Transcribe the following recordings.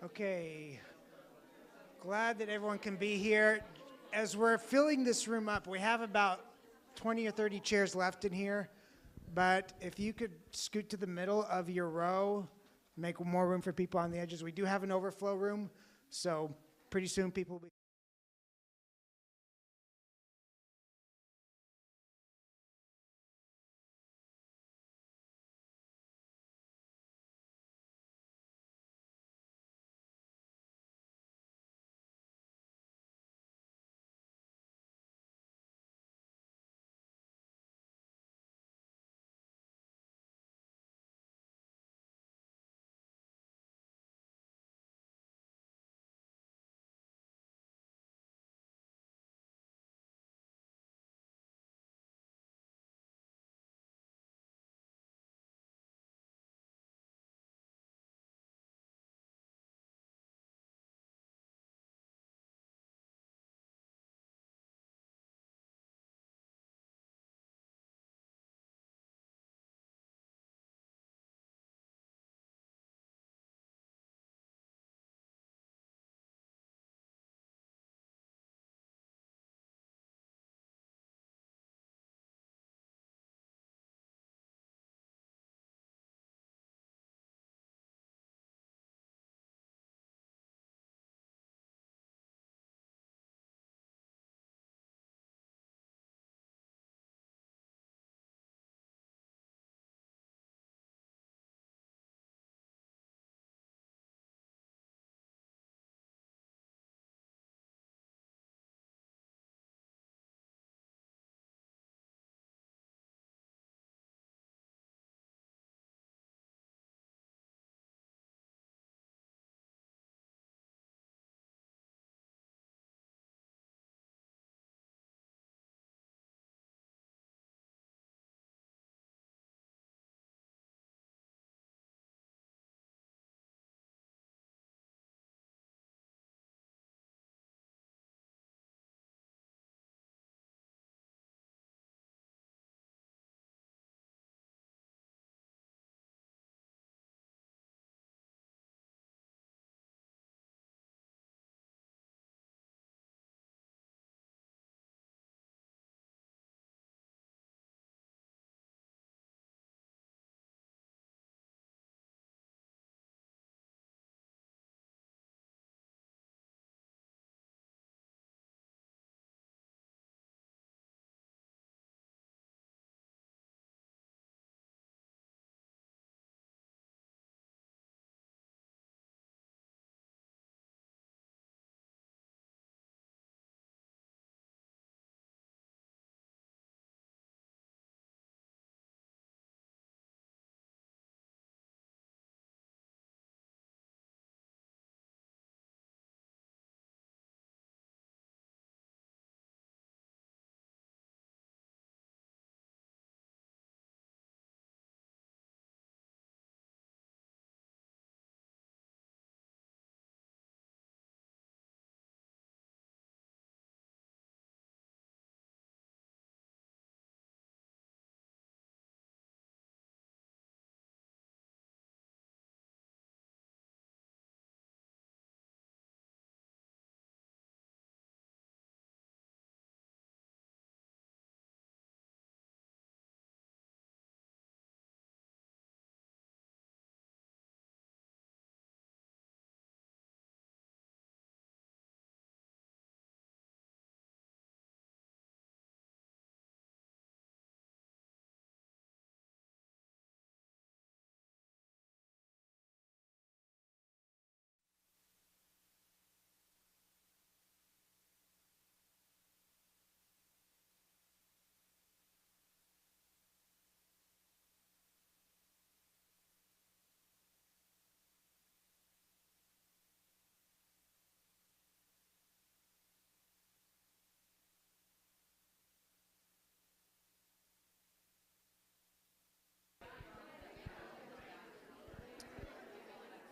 Okay, glad that everyone can be here. As we're filling this room up, we have about 20 or 30 chairs left in here, but if you could scoot to the middle of your row, make more room for people on the edges. We do have an overflow room, so pretty soon people will be...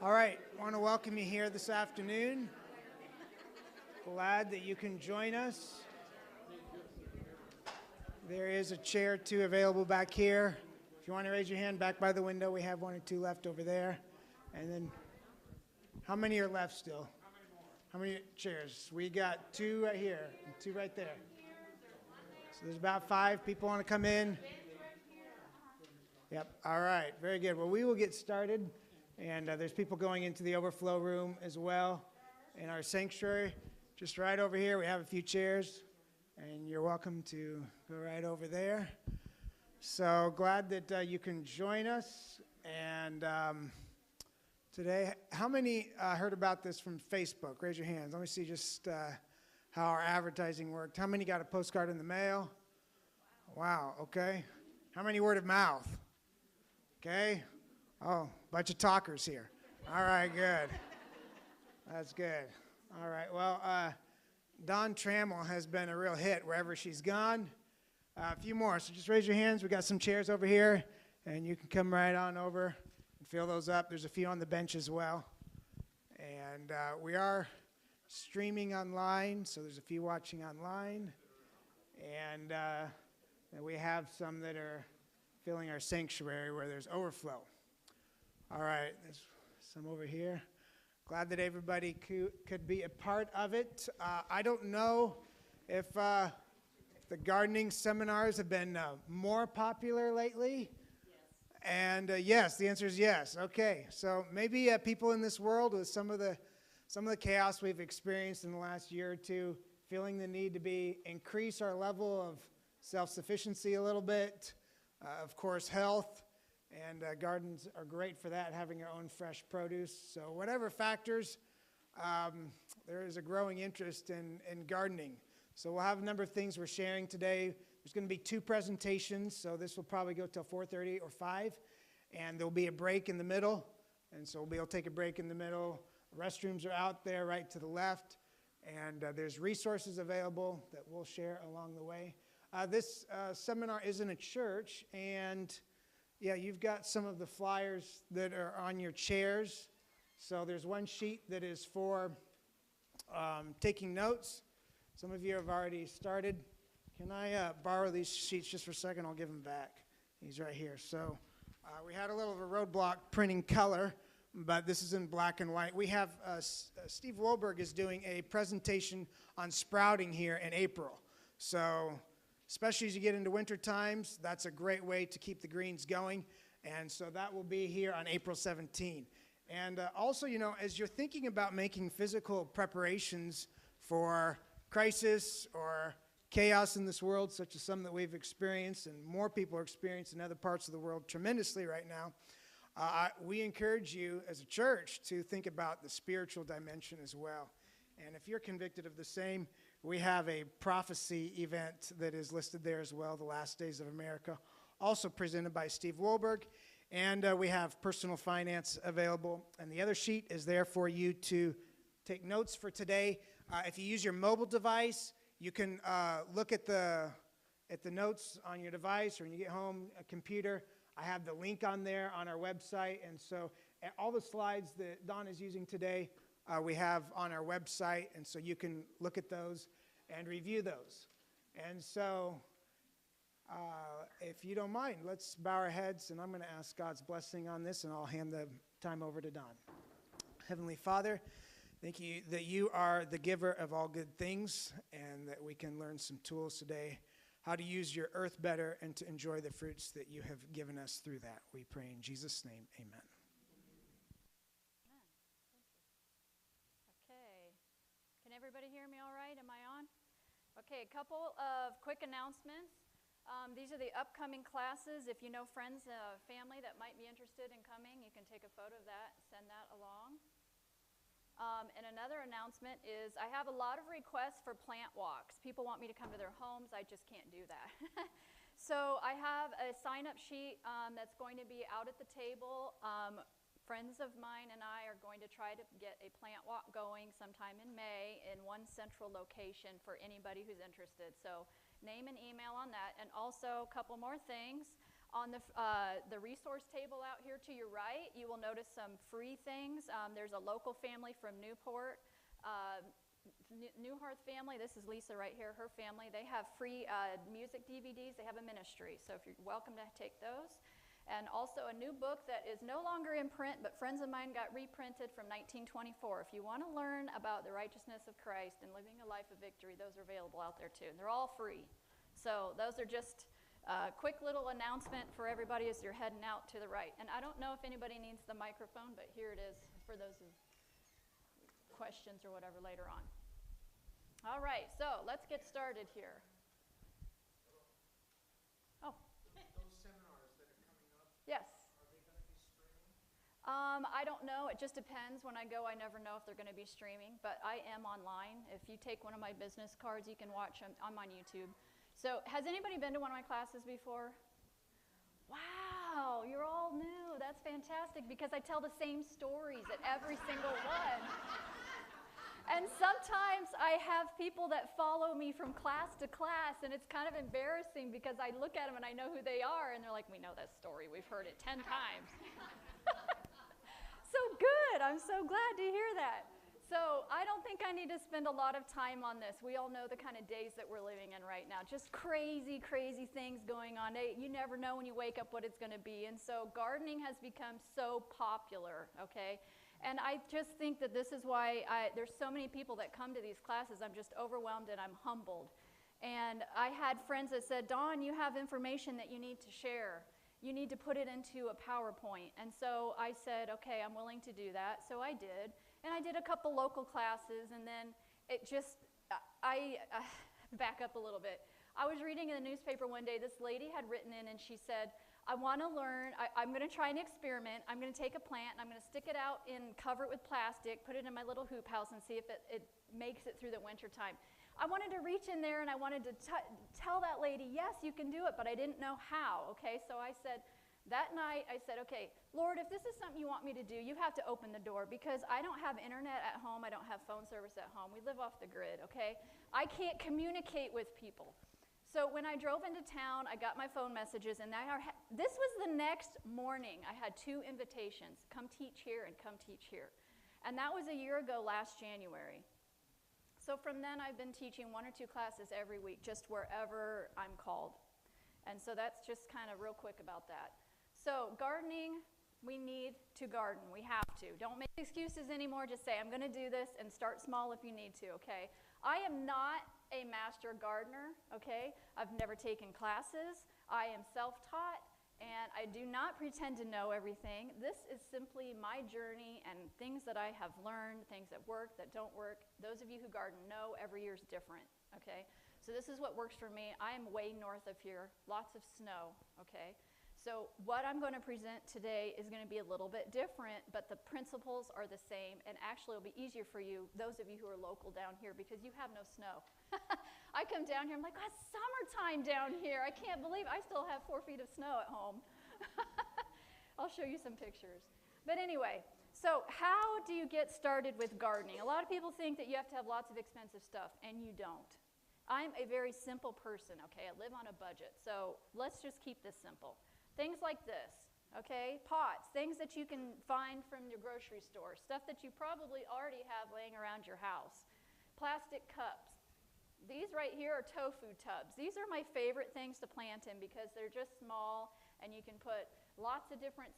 All right, I want to welcome you here this afternoon. Glad that you can join us. There is a chair or two available back here. If you want to raise your hand back by the window, we have one or two left over there. And then How many are left still? How many chairs? We got 2 right here and 2 right there. So there's about 5 people want to come in. Yep. All right. Very good. Well, we will get started. And there's people going into the overflow room as well. In our sanctuary, just right over here, we have a few chairs. And you're welcome to go right over there. So glad that you can join us. And today, how many heard about this from Facebook? Raise your hands. Let me see just how our advertising worked. How many got a postcard in the mail? Wow. Okay. How many word of mouth? Okay. Oh, bunch of talkers here. All right, good. That's good. All right, well, Dawn Trammell has been a real hit wherever she's gone. A few more, so just raise your hands. We got some chairs over here, and you can come right on over and fill those up. There's a few on the bench as well. And we are streaming online, so there's a few watching online. And we have some that are filling our sanctuary where there's overflow. All right, there's some over here. Glad that everybody could be a part of it. I don't know if the gardening seminars have been more popular lately. Yes. And yes, the answer is yes. Okay, so maybe people in this world with some of the chaos we've experienced in the last year or two, feeling the need to increase our level of self-sufficiency a little bit. Of course, health. And gardens are great for that, having our own fresh produce. So whatever factors, there is a growing interest in gardening. So we'll have a number of things we're sharing today. There's going to be 2 presentations, so this will probably go till 4:30 or 5. And there'll be a break in the middle. And so we'll be able to take a break in the middle. Restrooms are out there right to the left. And there's resources available that we'll share along the way. This seminar is in a church, and yeah, you've got some of the flyers that are on your chairs. So there's one sheet that is for taking notes. Some of you have already started. Can I borrow these sheets just for a second? I'll give them back. He's right here. So we had a little of a roadblock printing color, but this is in black and white. We have Steve Wohlberg is doing a presentation on sprouting here in April. So especially as you get into winter times, that's a great way to keep the greens going. And so that will be here on April 17. And also, you know, as you're thinking about making physical preparations for crisis or chaos in this world, such as some that we've experienced and more people are experiencing in other parts of the world tremendously right now, we encourage you as a church to think about the spiritual dimension as well. And if you're convicted of the same, we have a prophecy event that is listed there as well, The Last Days of America, also presented by Steve Wohlberg. And we have personal finance available. And the other sheet is there for you to take notes for today. If you use your mobile device, you can look at the notes on your device, or when you get home, a computer. I have the link on there on our website. And so all the slides that Don is using today, we have on our website, and so you can look at those and review those. And so if you don't mind, let's bow our heads, and I'm going to ask God's blessing on this, and I'll hand the time over to Don. Heavenly Father, thank you that you are the giver of all good things, and that we can learn some tools today how to use your earth better and to enjoy the fruits that you have given us through that. We pray in Jesus' name, amen. Everybody hear me all right? Am I on? Okay, a couple of quick announcements. These are the upcoming classes. If you know friends, family that might be interested in coming, you can take a photo of that, send that along. And another announcement is I have a lot of requests for plant walks. People want me to come to their homes. I just can't do that. So I have a sign-up sheet that's going to be out at the table. Friends of mine and I are going to try to get a plant walk going sometime in May in one central location for anybody who's interested. So name and email on that. And also a couple more things. On the resource table out here to your right, you will notice some free things. There's a local family from Newport, Newharth family. This is Lisa right here, her family. They have free music DVDs. They have a ministry. So if you're welcome to take those. And also a new book that is no longer in print, but friends of mine got reprinted from 1924. If you want to learn about the righteousness of Christ and living a life of victory, those are available out there too. And they're all free. So those are just a quick little announcement for everybody as you're heading out to the right. And I don't know if anybody needs the microphone, but here it is for those who questions or whatever later on. All right, so let's get started here. Oh. Those seminars that are coming up, Yes. are they going to be streaming? I don't know. It just depends. When I go, I never know if they're going to be streaming, but I am online. If you take one of my business cards, you can watch them. I'm on YouTube. So has anybody been to one of my classes before? Wow, you're all new. That's fantastic because I tell the same stories at every single one. And sometimes I have people that follow me from class to class, and it's kind of embarrassing because I look at them and I know who they are, and they're like, we know that story. We've heard it 10 times. So good. I'm so glad to hear that. So I don't think I need to spend a lot of time on this. We all know the kind of days that we're living in right now. Just crazy, crazy things going on. You never know when you wake up what it's going to be. And so gardening has become so popular, okay? And I just think that this is why there's so many people that come to these classes. I'm just overwhelmed and I'm humbled. And I had friends that said, Dawn, you have information that you need to share. You need to put it into a PowerPoint. And so I said, okay, I'm willing to do that. So I did. And I did a couple local classes. And then it just, back up a little bit. I was reading in the newspaper one day, this lady had written in and she said, I want to learn, I'm going to try an experiment. I'm going to take a plant and I'm going to stick it out and cover it with plastic, put it in my little hoop house and see if it makes it through the winter time. I wanted to reach in there and I wanted to tell that lady, yes, you can do it, but I didn't know how, okay? So I said, that night, I said, okay, Lord, if this is something you want me to do, you have to open the door because I don't have internet at home. I don't have phone service at home. We live off the grid, okay? I can't communicate with people. So when I drove into town, I got my phone messages, and this was the next morning. I had 2 invitations, come teach here and come teach here. And that was a year ago last January. So from then, I've been teaching 1 or 2 classes every week, just wherever I'm called. And so that's just kind of real quick about that. So gardening, we need to garden. We have to. Don't make excuses anymore. Just say, I'm going to do this, and start small if you need to, okay? I am not a master gardener, okay? I've never taken classes. I am self-taught, and I do not pretend to know everything. This is simply my journey and things that I have learned, things that work, that don't work. Those of you who garden know every year is different, okay? So this is what works for me. I am way north of here, lots of snow, okay? So what I'm going to present today is going to be a little bit different, but the principles are the same, and actually it'll be easier for you, those of you who are local down here, because you have no snow. I come down here, I'm like, oh, it's summertime down here. I can't believe I still have 4 feet of snow at home. I'll show you some pictures. But anyway, so how do you get started with gardening? A lot of people think that you have to have lots of expensive stuff, and you don't. I'm a very simple person, okay? I live on a budget, so let's just keep this simple. Things like this, okay? Pots, things that you can find from your grocery store, stuff that you probably already have laying around your house. Plastic cups. These right here are tofu tubs. These are my favorite things to plant in because they're just small and you can put lots of different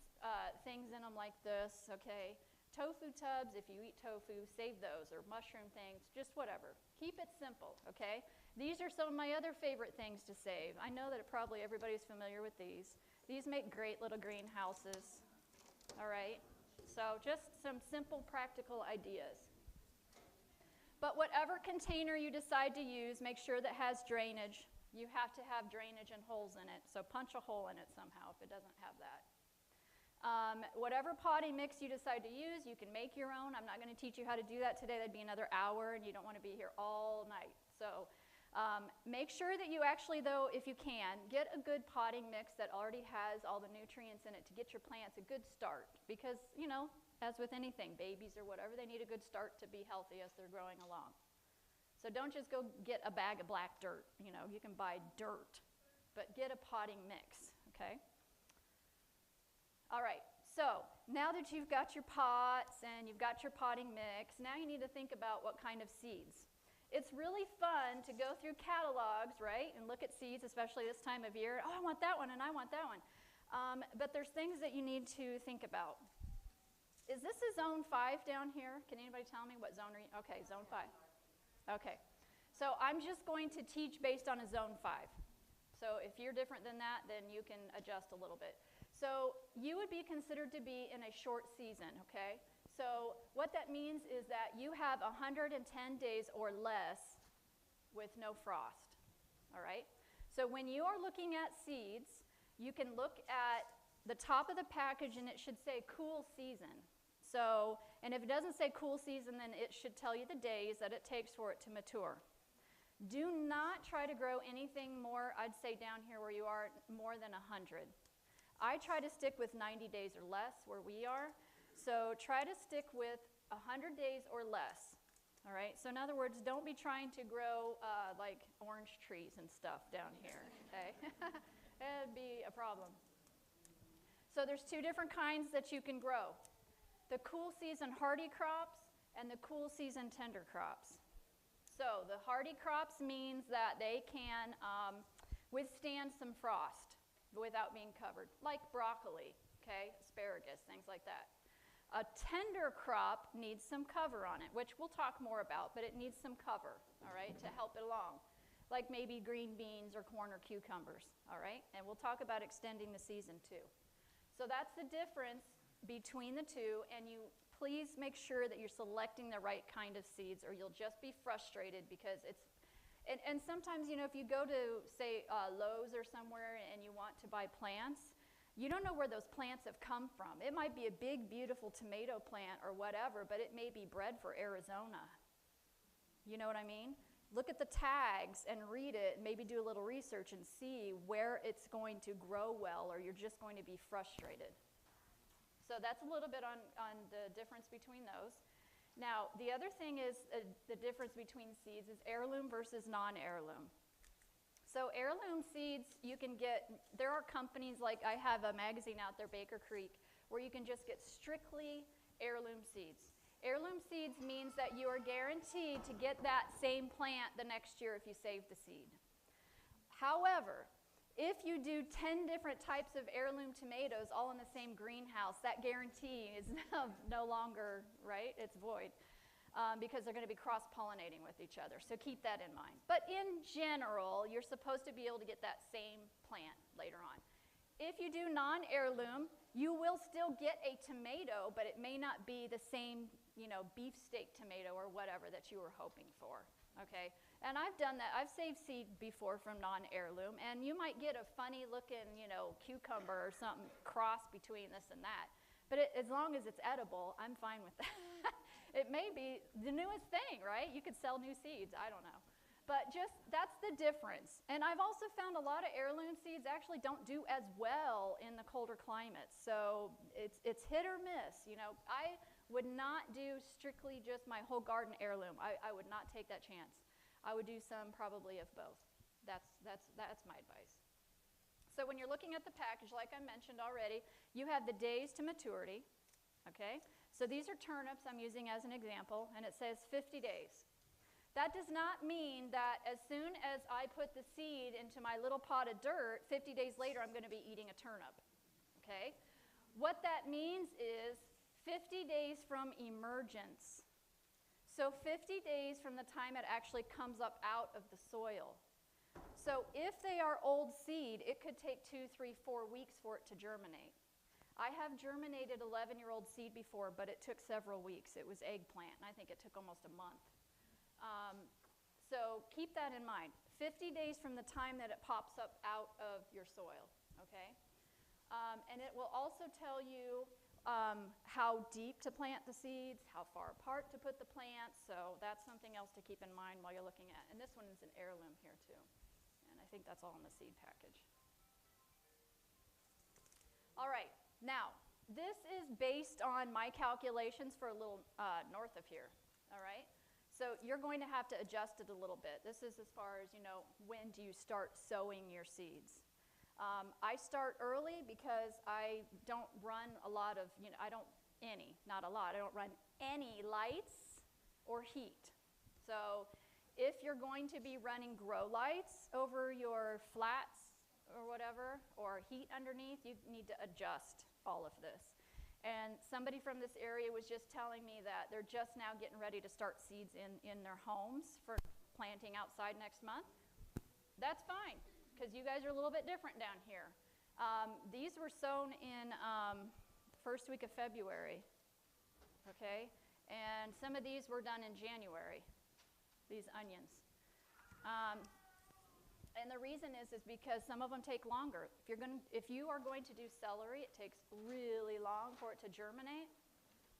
things in them like this, okay? Tofu tubs, if you eat tofu, save those, or mushroom things, just whatever. Keep it simple, okay? These are some of my other favorite things to save. I know that probably everybody's familiar with these. These make great little greenhouses, all right? So just some simple, practical ideas. But whatever container you decide to use, make sure that has drainage. You have to have drainage and holes in it, so punch a hole in it somehow if it doesn't have that. Whatever potting mix you decide to use, you can make your own. I'm not going to teach you how to do that today. That'd be another hour, and you don't want to be here all night. So make sure that you actually, though, if you can, get a good potting mix that already has all the nutrients in it to get your plants a good start. Because, you know, as with anything, babies or whatever, they need a good start to be healthy as they're growing along. So don't just go get a bag of black dirt. You know, you can buy dirt, but get a potting mix, okay? All right, so now that you've got your pots and you've got your potting mix, now you need to think about what kind of seeds. It's really fun to go through catalogs, right, and look at seeds, especially this time of year. Oh, I want that one and I want that one. But there's things that you need to think about. Is this a zone 5 down here? Can anybody tell me what zone are you? Okay, zone 5. Okay. So I'm just going to teach based on a zone 5. So if you're different than that, then you can adjust a little bit. So you would be considered to be in a short season, okay? So what that means is that you have 110 days or less with no frost, all right? So when you are looking at seeds, you can look at the top of the package and it should say cool season. So, and if it doesn't say cool season, then it should tell you the days that it takes for it to mature. Do not try to grow anything more, I'd say down here where you are, more than 100. I try to stick with 90 days or less where we are. So try to stick with 100 days or less. All right, so in other words, don't be trying to grow like orange trees and stuff down here, okay? That'd be a problem. So there's 2 different kinds that you can grow. The cool season hardy crops and the cool season tender crops. So the hardy crops means that they can withstand some frost without being covered, like broccoli, okay, asparagus, things like that. A tender crop needs some cover on it, which we'll talk more about, but it needs some cover, all right, to help it along, like maybe green beans or corn or cucumbers, all right? And we'll talk about extending the season too. So that's the difference between the 2, and you please make sure that you're selecting the right kind of seeds or you'll just be frustrated because it's, and sometimes, you know, if you go to, say, Lowe's or somewhere and you want to buy plants, you don't know where those plants have come from. It might be a big, beautiful tomato plant or whatever, but it may be bred for Arizona. You know what I mean? Look at the tags and read it, and maybe do a little research and see where it's going to grow well or you're just going to be frustrated. So that's a little bit on the difference between those. Now, the other thing is the difference between seeds is heirloom versus non-heirloom. So heirloom seeds, you can get, there are companies like, I have a magazine out there, Baker Creek, where you can just get strictly heirloom seeds. Heirloom seeds means that you are guaranteed to get that same plant the next year if you save the seed. However, if you do 10 different types of heirloom tomatoes all in the same greenhouse, that guarantee is no longer, right? It's void because they're going to be cross-pollinating with each other. So keep that in mind. But in general, you're supposed to be able to get that same plant later on. If you do non-heirloom, you will still get a tomato, but it may not be the same, you know, beefsteak tomato or whatever that you were hoping for. Okay, and I've done that. I've saved seed before from non-heirloom, and you might get a funny looking, you know, cucumber or something cross between this and that. But as long as it's edible, I'm fine with that. It may be the newest thing, right? You could sell new seeds, I don't know. But just, that's the difference. And I've also found a lot of heirloom seeds actually don't do as well in the colder climates. So it's hit or miss, you know. I would not do strictly just my whole garden heirloom. I would not take that chance. I would do some probably of both. That's my advice. So when you're looking at the package, like I mentioned already, you have the days to maturity, okay? So these are turnips I'm using as an example, and it says 50 days. That does not mean that as soon as I put the seed into my little pot of dirt, 50 days later I'm going to be eating a turnip, okay? What that means is 50 days from emergence. So 50 days from the time it actually comes up out of the soil. So if they are old seed, it could take 2, 3, 4 weeks for it to germinate. I have germinated 11-year-old seed before, but it took several weeks. It was eggplant, and I think it took almost a month. So keep that in mind. 50 days from the time that it pops up out of your soil, okay? And it will also tell you how deep to plant the seeds, how far apart to put the plants, so that's something else to keep in mind while you're looking at. And this one is an heirloom here too, and I think that's all in the seed package. All right, now this is based on my calculations for a little north of here, all right? So you're going to have to adjust it a little bit. This is as far as, you know, when do you start sowing your seeds. I start early because I don't run a lot of, you know, I don't run any lights or heat. So if you're going to be running grow lights over your flats or whatever, or heat underneath, you need to adjust all of this. And somebody from this area was just telling me that they're just now getting ready to start seeds in their homes for planting outside next month. That's fine, because you guys are a little bit different down here. These were sown in the first week of February, okay? And some of these were done in January, these onions. And the reason is because some of them take longer. If you are going to do celery, it takes really long for it to germinate.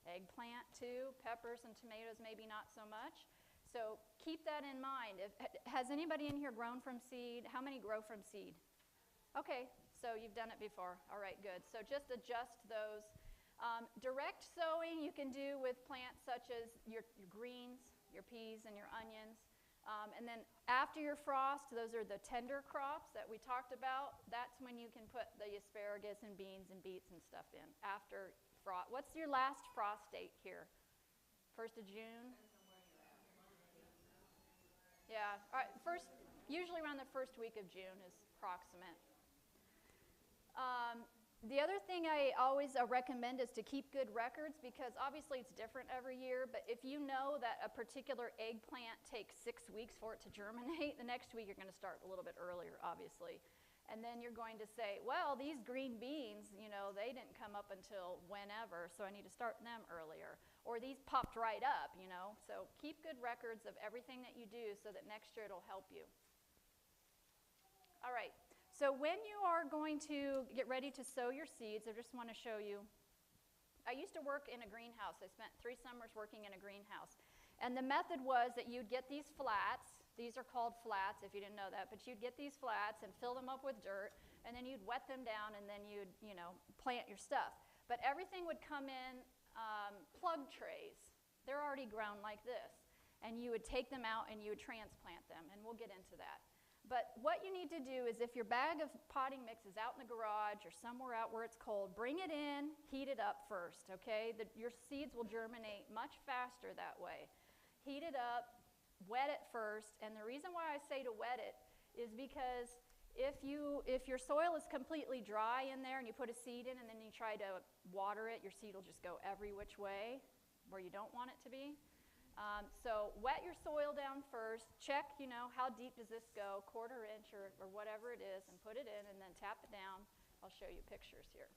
Eggplant too, peppers and tomatoes maybe not so much. So keep that in mind. Has anybody in here grown from seed? How many grow from seed? Okay, so you've done it before. All right, good. So just adjust those. Direct sowing you can do with plants such as your greens, your peas, and your onions. And then after your frost, those are the tender crops that we talked about. That's when you can put the asparagus and beans and beets and stuff in after frost. What's your last frost date here? 1st of June? Yeah, all right, usually around the first week of June is approximate. The other thing I always recommend is to keep good records, because obviously it's different every year, but if you know that a particular eggplant takes 6 weeks for it to germinate, the next week you're going to start a little bit earlier, obviously. And then you're going to say, well, these green beans, you know, they didn't come up until whenever, so I need to start them earlier. Or these popped right up, you know. So keep good records of everything that you do so that next year it'll help you. All right. So when you are going to get ready to sow your seeds, I just want to show you. I used to work in a greenhouse. I spent 3 summers working in a greenhouse. And the method was that you'd get these flats. These are called flats, if you didn't know that. But you'd get these flats and fill them up with dirt, and then you'd wet them down, and then you'd, you know, plant your stuff. But everything would come in plug trays. They're already grown like this. And you would take them out and you would transplant them, and we'll get into that. But what you need to do is, if your bag of potting mix is out in the garage or somewhere out where it's cold, bring it in, heat it up first, okay? Your seeds will germinate much faster that way. Heat it up, wet it first, and the reason why I say to wet it is because if your soil is completely dry in there and you put a seed in and then you try to water it, your seed will just go every which way where you don't want it to be. So wet your soil down first, check, you know, how deep does this go, 1/4 inch or whatever it is, and put it in, and then tap it down. I'll show you pictures here.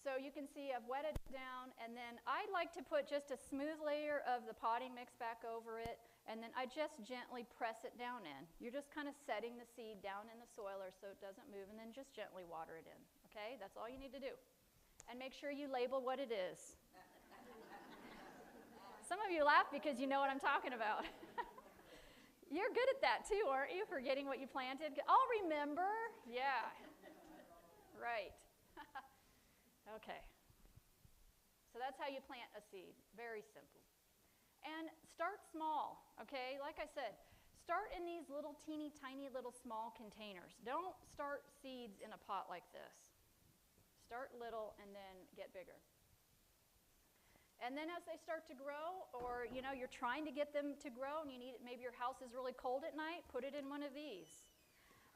So you can see I've wetted it down, and then I like to put just a smooth layer of the potting mix back over it, and then I just gently press it down in. You're just kind of setting the seed down in the soil so it doesn't move, and then just gently water it in, okay? That's all you need to do. And make sure you label what it is. Some of you laugh because you know what I'm talking about. You're good at that too, aren't you? Forgetting what you planted. I'll remember. Yeah. Right. Okay. So that's how you plant a seed. Very simple. And start small, okay? Like I said, start in these little teeny tiny little small containers. Don't start seeds in a pot like this. Start little and then get bigger. And then as they start to grow, or you know, you're trying to get them to grow and you need it, maybe your house is really cold at night, put it in one of these.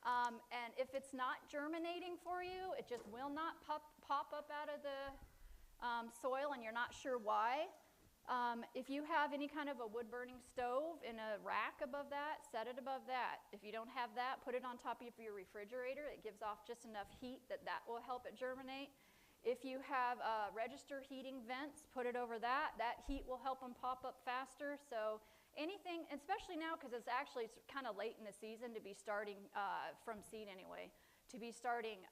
And if it's not germinating for you, it just will not pop up out of the soil and you're not sure why. If you have any kind of a wood-burning stove in a rack above that, set it above that. If you don't have that, put it on top of your refrigerator. It gives off just enough heat that will help it germinate. If you have register heating vents, put it over that. That heat will help them pop up faster. So anything, especially now because it's kind of late in the season to be starting, from seed anyway, to be starting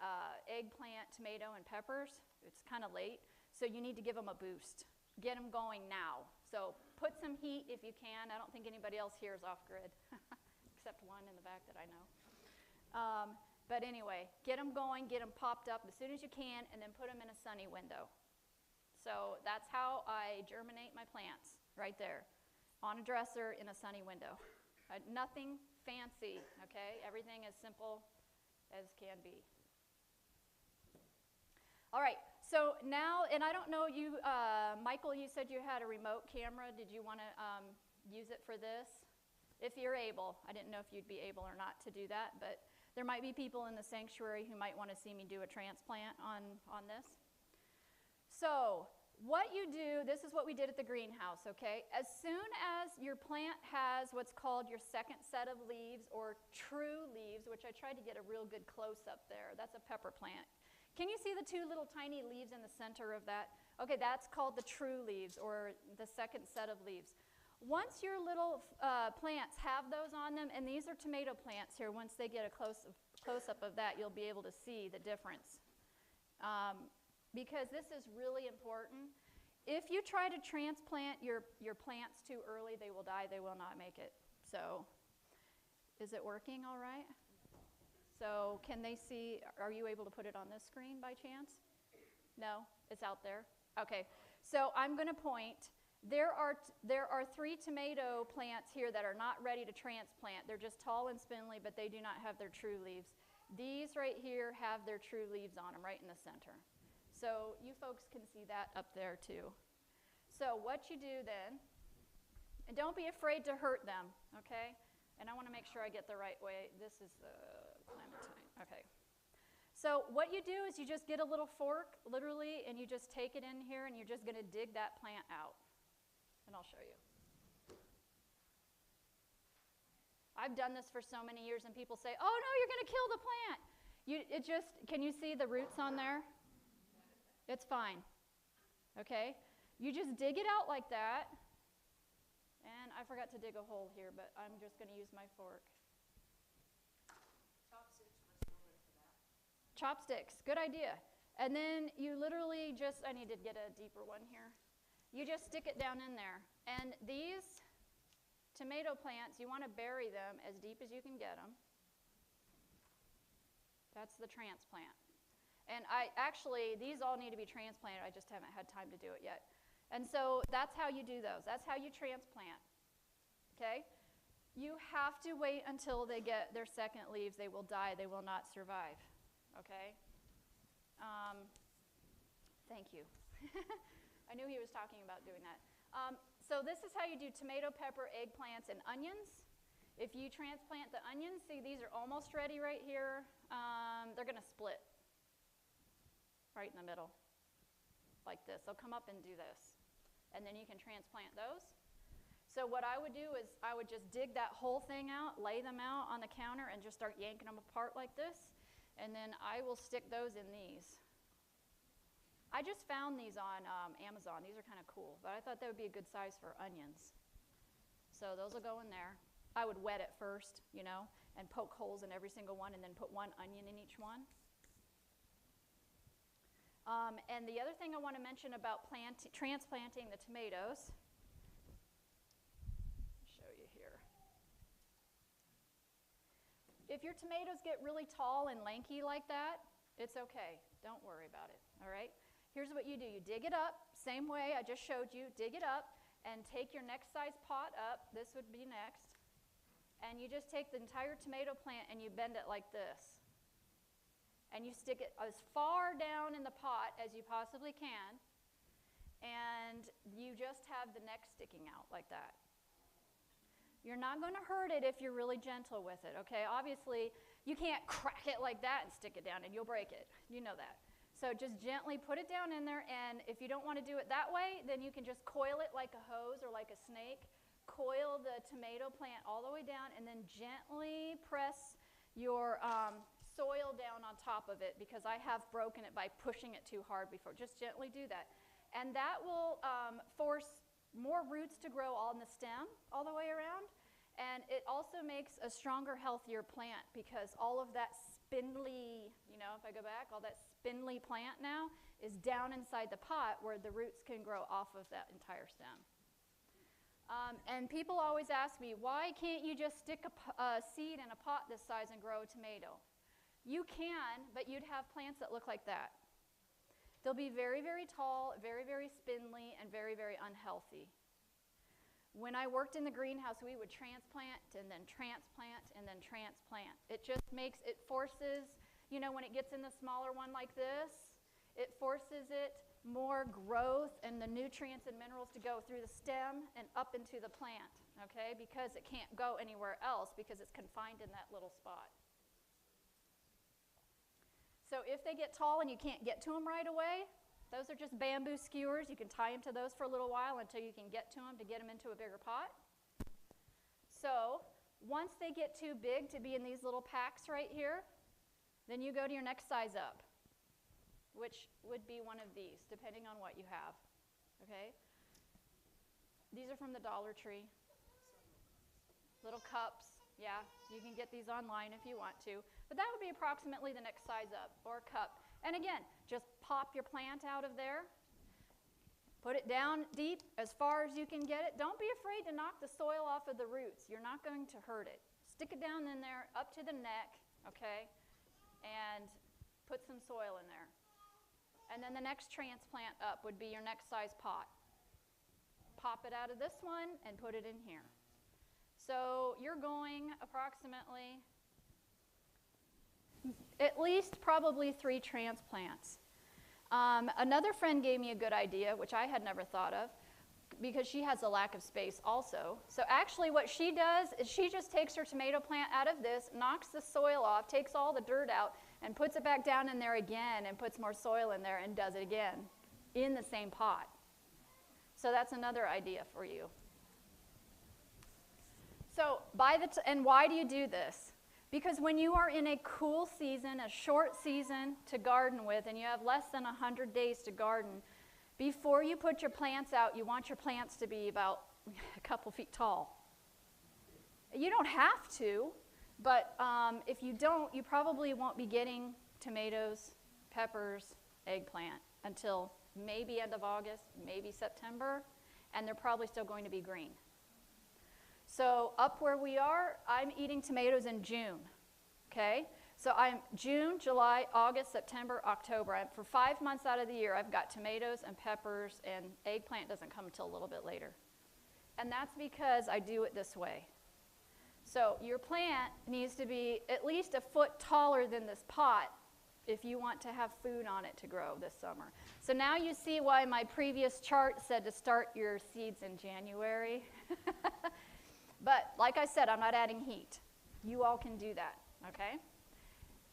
eggplant, tomato, and peppers. It's kind of late. So you need to give them a boost. Get them going now. So put some heat if you can. I don't think anybody else here is off-grid, except one in the back that I know. But anyway, get them going, get them popped up as soon as you can, and then put them in a sunny window. So that's how I germinate my plants, right there, on a dresser in a sunny window. Nothing fancy, okay? Everything as simple as can be. All right, so now, and I don't know, you, Michael, you said you had a remote camera. Did you want to use it for this? If you're able. I didn't know if you'd be able or not to do that, but There might be people in the sanctuary who might want to see me do a transplant on this. So what you do, this is what we did at the greenhouse, okay? As soon as your plant has what's called your second set of leaves or true leaves, which I tried to get a real good close-up there. That's a pepper plant. Can you see the two little tiny leaves in the center of that? Okay, that's called the true leaves or the second set of leaves. Once your little plants have those on them, and these are tomato plants here, once they get a close-up of that, you'll be able to see the difference. Because this is really important. If you try to transplant your plants too early, they will die. They will not make it. So is it working all right? So can they see, are you able to put it on this screen by chance? No? It's out there? Okay. So I'm going to point. There are 3 tomato plants here that are not ready to transplant. They're just tall and spindly, but they do not have their true leaves. These right here have their true leaves on them right in the center. So you folks can see that up there too. So what you do then, and don't be afraid to hurt them, okay? And I want to make sure I get the right way. This is the clementine. Okay. So what you do is you just get a little fork, literally, and you just take it in here, and you're just going to dig that plant out. And I'll show you. I've done this for so many years, and people say, oh, no, you're going to kill the plant. Can you see the roots on there? It's fine, okay? You just dig it out like that. And I forgot to dig a hole here, but I'm just going to use my fork. Chopsticks works real good for that. Chopsticks, good idea. And then you literally just, I need to get a deeper one here. You just stick it down in there. And these tomato plants, you want to bury them as deep as you can get them. That's the transplant. And these all need to be transplanted. I just haven't had time to do it yet. And so that's how you do those. That's how you transplant, okay? You have to wait until they get their second leaves. They will die. They will not survive, okay? Thank you. I knew he was talking about doing that. So this is how you do tomato, pepper, eggplants, and onions. If you transplant the onions, see these are almost ready right here. They're going to split right in the middle like this. They'll come up and do this. And then you can transplant those. So what I would do is I would just dig that whole thing out, lay them out on the counter, and just start yanking them apart like this. And then I will stick those in these. I just found these on Amazon. These are kind of cool, but I thought that would be a good size for onions. So those will go in there. I would wet it first, and poke holes in every single one, and then put one onion in each one. And the other thing I want to mention about transplanting the tomatoes, I'll show you here. If your tomatoes get really tall and lanky like that, it's okay. Don't worry about it, all right? Here's what you do. You dig it up, same way I just showed you. Dig it up and take your next size pot up. This would be next. And you just take the entire tomato plant and you bend it like this. And you stick it as far down in the pot as you possibly can. And you just have the neck sticking out like that. You're not going to hurt it if you're really gentle with it, okay? Obviously, you can't crack it like that and stick it down and you'll break it. You know that. So just gently put it down in there, and if you don't want to do it that way, then you can just coil it like a hose or like a snake. Coil the tomato plant all the way down, and then gently press your soil down on top of it, because I have broken it by pushing it too hard before. Just gently do that. And that will force more roots to grow on the stem all the way around. And it also makes a stronger, healthier plant, because all of that spindly, if I go back, all that spindly plant now is down inside the pot where the roots can grow off of that entire stem. And people always ask me, why can't you just stick a seed in a pot this size and grow a tomato? You can, but you'd have plants that look like that. They'll be very, very tall, very, very spindly, and very, very unhealthy. When I worked in the greenhouse, we would transplant and then transplant and then transplant. It just forces, when it gets in the smaller one like this, it forces it more growth and the nutrients and minerals to go through the stem and up into the plant, okay? Because it can't go anywhere else because it's confined in that little spot. So if they get tall and you can't get to them right away, those are just bamboo skewers. You can tie them to those for a little while until you can get to them to get them into a bigger pot. So once they get too big to be in these little packs right here, then you go to your next size up, which would be one of these, depending on what you have, okay? These are from the Dollar Tree. Little cups, yeah, you can get these online if you want to. But that would be approximately the next size up, or cup. And again, just pop your plant out of there. Put it down deep as far as you can get it. Don't be afraid to knock the soil off of the roots. You're not going to hurt it. Stick it down in there up to the neck, okay? And put some soil in there. And then the next transplant up would be your next size pot. Pop it out of this one and put it in here. So you're going approximately at least probably 3 transplants. Another friend gave me a good idea, which I had never thought of, because she has a lack of space also. So actually what she does is she just takes her tomato plant out of this, knocks the soil off, takes all the dirt out, and puts it back down in there again and puts more soil in there and does it again in the same pot. So that's another idea for you. So and why do you do this? Because when you are in a cool season, a short season to garden with, and you have less than 100 days to garden, before you put your plants out, you want your plants to be about a couple feet tall. You don't have to, but if you don't, you probably won't be getting tomatoes, peppers, eggplant until maybe end of August, maybe September, and they're probably still going to be green. So up where we are, I'm eating tomatoes in June, okay? So I'm June, July, August, September, October. For 5 months out of the year, I've got tomatoes and peppers, and eggplant doesn't come until a little bit later. And that's because I do it this way. So your plant needs to be at least a foot taller than this pot if you want to have food on it to grow this summer. So now you see why my previous chart said to start your seeds in January. But like I said, I'm not adding heat. You all can do that, okay?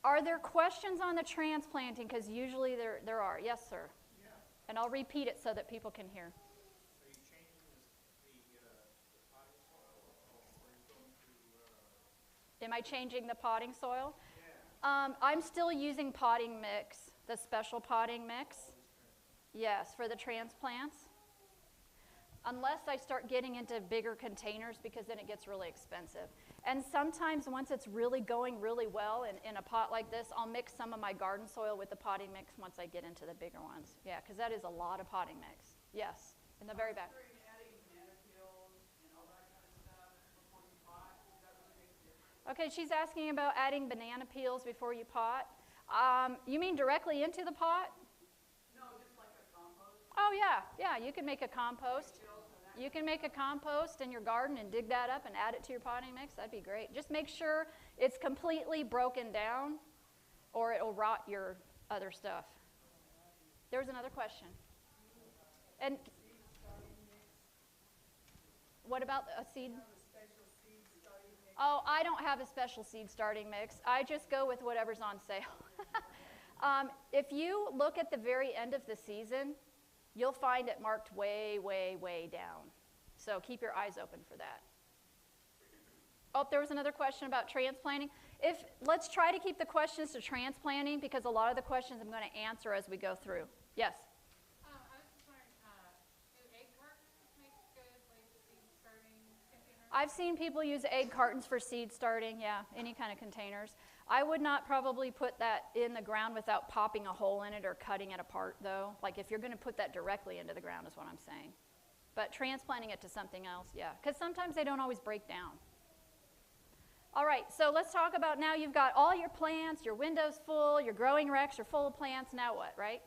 Are there questions on the transplanting? Because usually there are. Yes, sir. Yeah. And I'll repeat it so that people can hear. Are you changing the potting soil? Or are you going to, Am I changing the potting soil? Yeah. I'm still using potting mix, the special potting mix. Yes, for the transplants. Unless I start getting into bigger containers, because then it gets really expensive. And sometimes once it's really going really well in a pot like this, I'll mix some of my garden soil with the potting mix once I get into the bigger ones. Yeah, because that is a lot of potting mix. Yes, in the very back. Okay, she's asking about adding banana peels before you pot. You mean directly into the pot? No, just like a compost. Oh, yeah, you can make a compost. You can make a compost in your garden and dig that up and add it to your potting mix. That'd be great. Just make sure it's completely broken down or it'll rot your other stuff. There was another question. And what about a seed? Oh, I don't have a special seed starting mix. I just go with whatever's on sale. If you look at the very end of the season, you'll find it marked way, way, way down. So keep your eyes open for that. Oh, there was another question about transplanting. Let's try to keep the questions to transplanting, because a lot of the questions I'm going to answer as we go through. Yes? I was just wondering, do egg cartons make good seed starting containers? I've seen people use egg cartons for seed starting, yeah, any kind of containers. I would not probably put that in the ground without popping a hole in it or cutting it apart, though. Like if you're going to put that directly into the ground is what I'm saying. But transplanting it to something else, yeah, because sometimes they don't always break down. All right, so let's talk about now you've got all your plants, your windows full, your growing racks are full of plants, now what, right?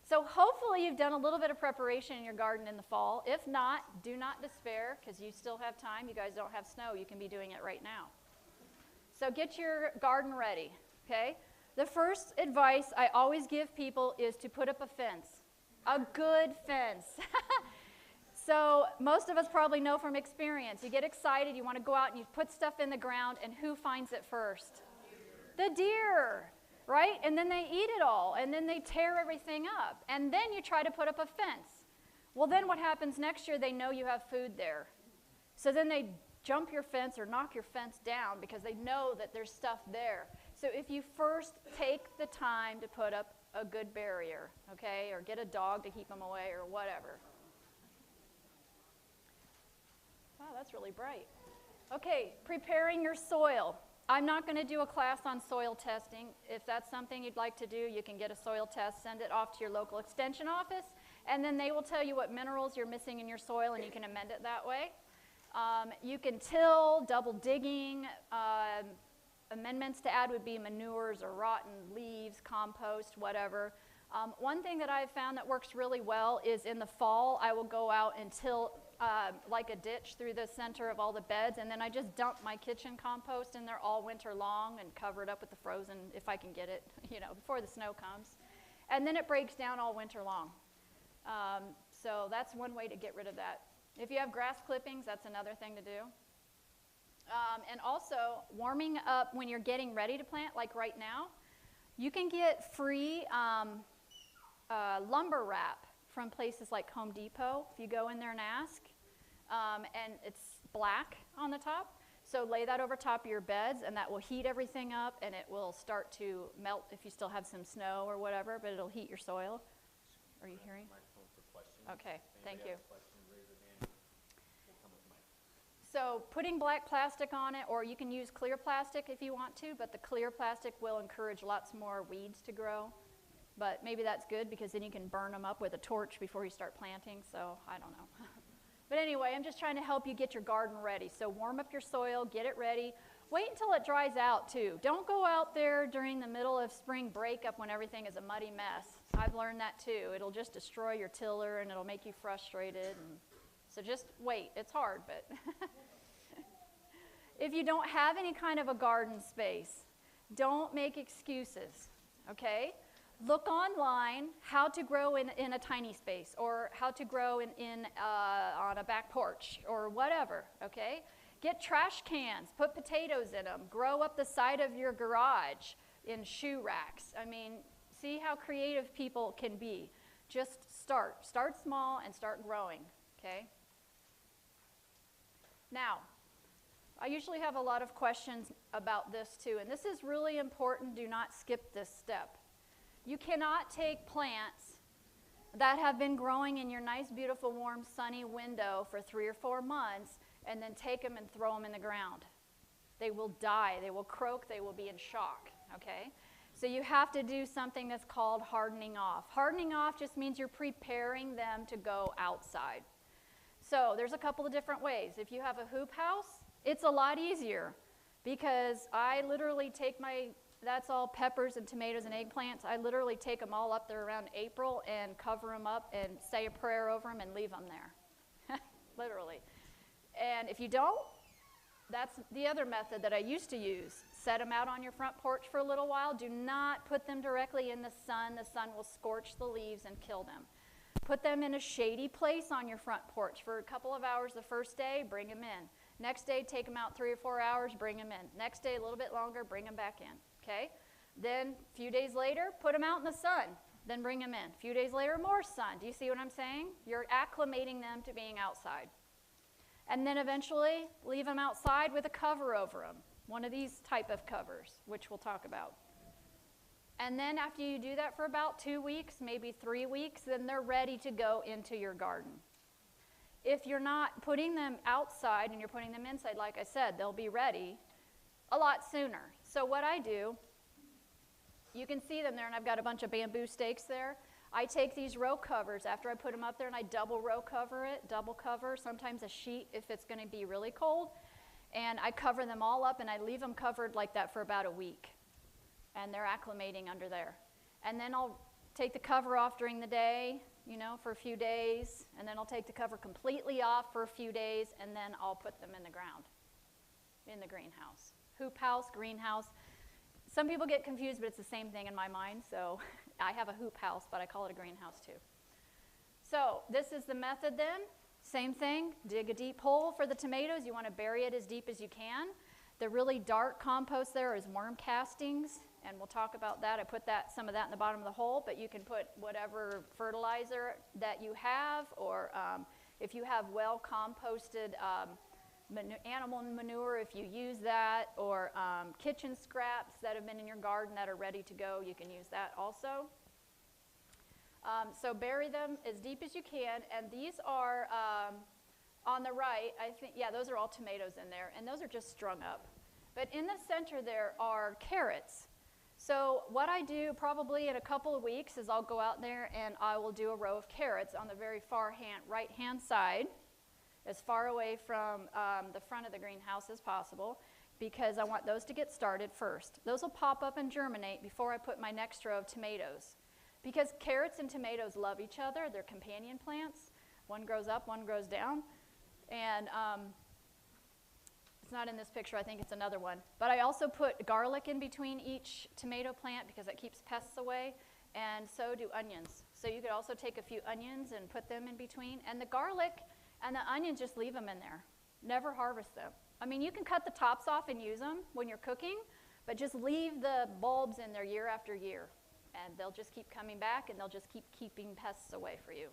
So hopefully you've done a little bit of preparation in your garden in the fall. If not, do not despair, because you still have time. You guys don't have snow. You can be doing it right now. So get your garden ready, okay? The first advice I always give people is to put up a fence, a good fence. So most of us probably know from experience, you get excited, you want to go out and you put stuff in the ground, and who finds it first? The deer. right? And then they eat it all, and then they tear everything up. And then you try to put up a fence. Well, then what happens next year? They know you have food there. So then they jump your fence or knock your fence down because they know that there's stuff there. So if you first take the time to put up a good barrier, okay, or get a dog to keep them away or whatever. Wow, that's really bright. Okay, preparing your soil. I'm not going to do a class on soil testing. If that's something you'd like to do, you can get a soil test, send it off to your local extension office, and then they will tell you what minerals you're missing in your soil, and you can amend it that way. You can till, double digging. Amendments to add would be manures or rotten leaves, compost, whatever. One thing that I've found that works really well is in the fall, I will go out and till like a ditch through the center of all the beds, and then I just dump my kitchen compost in there all winter long and cover it up with the frozen, if I can get it, you know, before the snow comes. And then it breaks down all winter long. So that's one way to get rid of that. If you have grass clippings, that's another thing to do. And also, warming up when you're getting ready to plant, like right now, you can get free lumber wrap from places like Home Depot. If you go in there and ask, and it's black on the top. So lay that over top of your beds, and that will heat everything up, and it will start to melt if you still have some snow or whatever, but it'll heat your soil. Are you hearing? Okay, thank you. So putting black plastic on it, or you can use clear plastic if you want to, but the clear plastic will encourage lots more weeds to grow. But maybe that's good because then you can burn them up with a torch before you start planting, so I don't know. But anyway, I'm just trying to help you get your garden ready. So warm up your soil, get it ready. Wait until it dries out too. Don't go out there during the middle of spring breakup when everything is a muddy mess. I've learned that too. It'll just destroy your tiller and it'll make you frustrated. And so just wait. It's hard, but if you don't have any kind of a garden space, don't make excuses, okay? Look online how to grow in a tiny space, or how to grow on a back porch, or whatever, okay? Get trash cans, put potatoes in them, grow up the side of your garage in shoe racks. I mean, see how creative people can be. Just start. Start small and start growing, okay? Now, I usually have a lot of questions about this too, and this is really important. Do not skip this step. You cannot take plants that have been growing in your nice, beautiful, warm, sunny window for 3 or 4 months and then take them and throw them in the ground. They will die. They will croak. They will be in shock, okay? So you have to do something that's called hardening off. Hardening off just means you're preparing them to go outside. So there's a couple of different ways. If you have a hoop house, it's a lot easier because I literally take that's all peppers and tomatoes and eggplants. I literally take them all up there around April and cover them up and say a prayer over them and leave them there, literally. And if you don't, that's the other method that I used to use. Set them out on your front porch for a little while. Do not put them directly in the sun. The sun will scorch the leaves and kill them. Put them in a shady place on your front porch for a couple of hours the first day, bring them in. Next day, take them out 3 or 4 hours, bring them in. Next day, a little bit longer, bring them back in, okay? Then a few days later, put them out in the sun, then bring them in. A few days later, more sun. Do you see what I'm saying? You're acclimating them to being outside. And then eventually, leave them outside with a cover over them, one of these type of covers, which we'll talk about. And then after you do that for about 2 weeks, maybe 3 weeks, then they're ready to go into your garden. If you're not putting them outside and you're putting them inside, like I said, they'll be ready a lot sooner. So what I do, you can see them there, and I've got a bunch of bamboo stakes there. I take these row covers after I put them up there, and I double row cover it, double cover, sometimes a sheet if it's going to be really cold. And I cover them all up, and I leave them covered like that for about a week. And they're acclimating under there. And then I'll take the cover off during the day, you know, for a few days, and then I'll take the cover completely off for a few days, and then I'll put them in the ground, in the greenhouse. Hoop house, greenhouse. Some people get confused, but it's the same thing in my mind, so I have a hoop house, but I call it a greenhouse too. So this is the method then. Same thing, dig a deep hole for the tomatoes. You want to bury it as deep as you can. The really dark compost there is worm castings, and we'll talk about that. I put some of that in the bottom of the hole, but you can put whatever fertilizer that you have, or if you have well composted animal manure, if you use that, or kitchen scraps that have been in your garden that are ready to go, you can use that also. So bury them as deep as you can, and these are on the right, I think, yeah, those are all tomatoes in there, and those are just strung up. But in the center there are carrots. So what I do probably in a couple of weeks is I'll go out there and I will do a row of carrots on the very far right-hand side, as far away from the front of the greenhouse as possible, because I want those to get started first. Those will pop up and germinate before I put my next row of tomatoes. Because carrots and tomatoes love each other, they're companion plants. One grows up, one grows down. And it's not in this picture, I think it's another one. But I also put garlic in between each tomato plant because it keeps pests away, and so do onions. So you could also take a few onions and put them in between. And the garlic and the onions, just leave them in there. Never harvest them. I mean, you can cut the tops off and use them when you're cooking, but just leave the bulbs in there year after year. And they'll just keep coming back, and they'll just keep keeping pests away for you.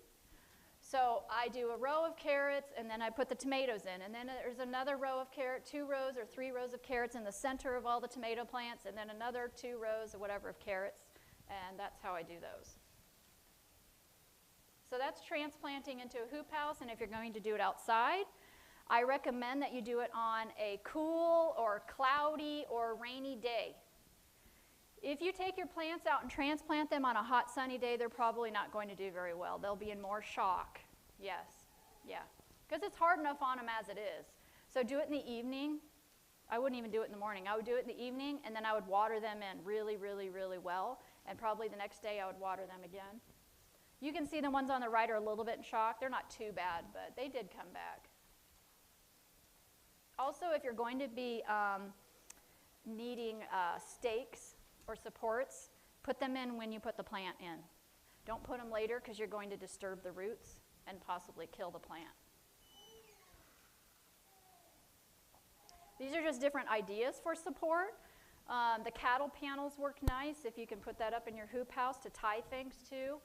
So I do a row of carrots, and then I put the tomatoes in. And then there's another row of carrots, 2 rows or 3 rows of carrots in the center of all the tomato plants, and then another 2 rows or whatever of carrots. And that's how I do those. So that's transplanting into a hoop house, and if you're going to do it outside, I recommend that you do it on a cool or cloudy or rainy day. If you take your plants out and transplant them on a hot, sunny day, they're probably not going to do very well. They'll be in more shock. Yes, yeah, because it's hard enough on them as it is. So do it in the evening. I wouldn't even do it in the morning. I would do it in the evening, and then I would water them in really, really, really well, and probably the next day I would water them again. You can see the ones on the right are a little bit in shock. They're not too bad, but they did come back. Also, if you're going to be needing stakes or supports, put them in when you put the plant in. Don't put them later because you're going to disturb the roots and possibly kill the plant. These are just different ideas for support. The cattle panels work nice if you can put that up in your hoop house to tie things to,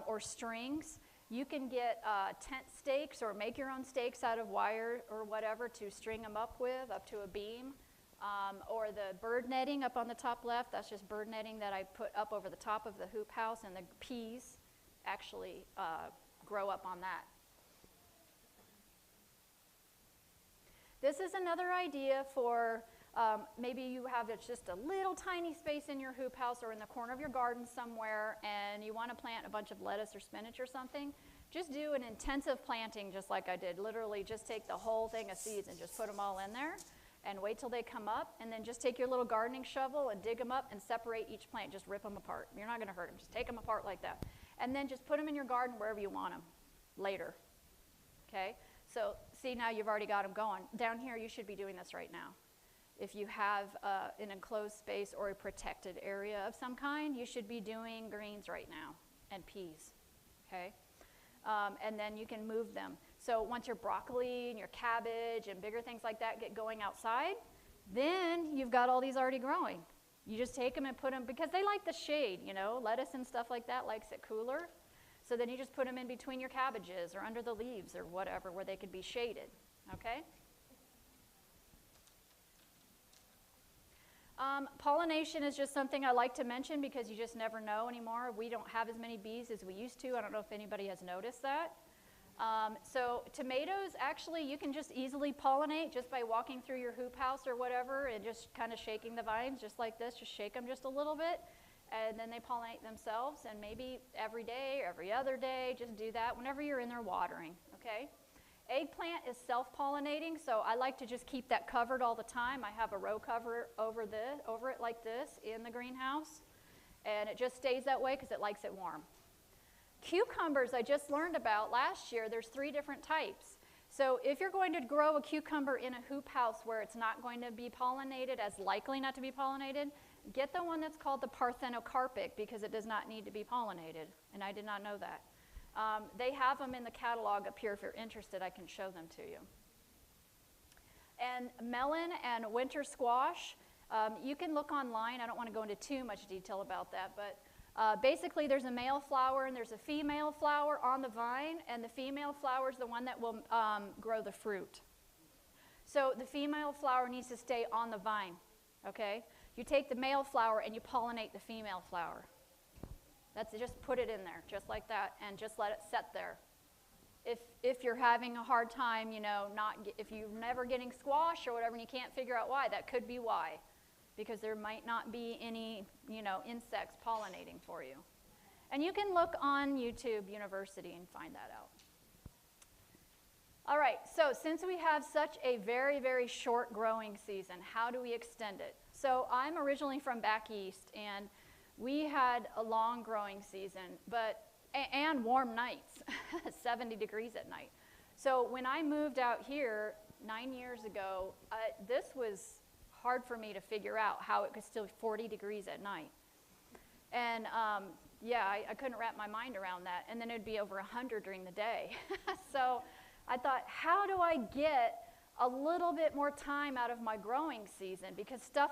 or strings. You can get tent stakes or make your own stakes out of wire or whatever to string them up with, up to a beam. Or the bird netting up on the top left, that's just bird netting that I put up over the top of the hoop house, and the peas actually grow up on that. This is another idea for maybe you have just a little tiny space in your hoop house or in the corner of your garden somewhere, and you want to plant a bunch of lettuce or spinach or something. Just do an intensive planting just like I did. Literally just take the whole thing of seeds and just put them all in there. And wait till they come up, and then just take your little gardening shovel and dig them up and separate each plant. Just rip them apart. You're not going to hurt them. Just take them apart like that. And then just put them in your garden wherever you want them later. Okay? So see, now you've already got them going. Down here, you should be doing this right now. If you have an enclosed space or a protected area of some kind, you should be doing greens right now and peas. Okay? And then you can move them. So once your broccoli and your cabbage and bigger things like that get going outside, then you've got all these already growing. You just take them and put them, because they like the shade, you know, lettuce and stuff like that likes it cooler. So then you just put them in between your cabbages or under the leaves or whatever where they could be shaded, okay? Pollination is just something I like to mention because you just never know anymore. We don't have as many bees as we used to. I don't know if anybody has noticed that. So tomatoes, actually, you can just easily pollinate just by walking through your hoop house or whatever and just kind of shaking the vines just like this. Just shake them just a little bit, and then they pollinate themselves. And maybe every day or every other day, just do that whenever you're in there watering, okay? Eggplant is self-pollinating, so I like to just keep that covered all the time. I have a row cover over it like this in the greenhouse, and it just stays that way because it likes it warm. Cucumbers, I just learned about last year. There's 3 different types. So if you're going to grow a cucumber in a hoop house where it's not going to be pollinated, as likely not to be pollinated, get the one that's called the parthenocarpic because it does not need to be pollinated, and I did not know that. They have them in the catalog up here. If you're interested, I can show them to you. And melon and winter squash, you can look online. I don't want to go into too much detail about that, but basically there's a male flower and there's a female flower on the vine, and the female flower is the one that will grow the fruit. So the female flower needs to stay on the vine, okay? You take the male flower and you pollinate the female flower. That's just put it in there, just like that, and just let it set there. If you're having a hard time, you know, if you're never getting squash or whatever and you can't figure out why, that could be why. Because there might not be any, you know, insects pollinating for you. And you can look on YouTube University and find that out. All right, so since we have such a very, very short growing season, how do we extend it? So I'm originally from back east, and we had a long growing season, and warm nights, 70 degrees at night. So when I moved out here 9 years ago, this was hard for me to figure out how it could still be 40 degrees at night. And yeah, I couldn't wrap my mind around that. And then it'd be over 100 during the day. So I thought, how do I get a little bit more time out of my growing season? Because stuff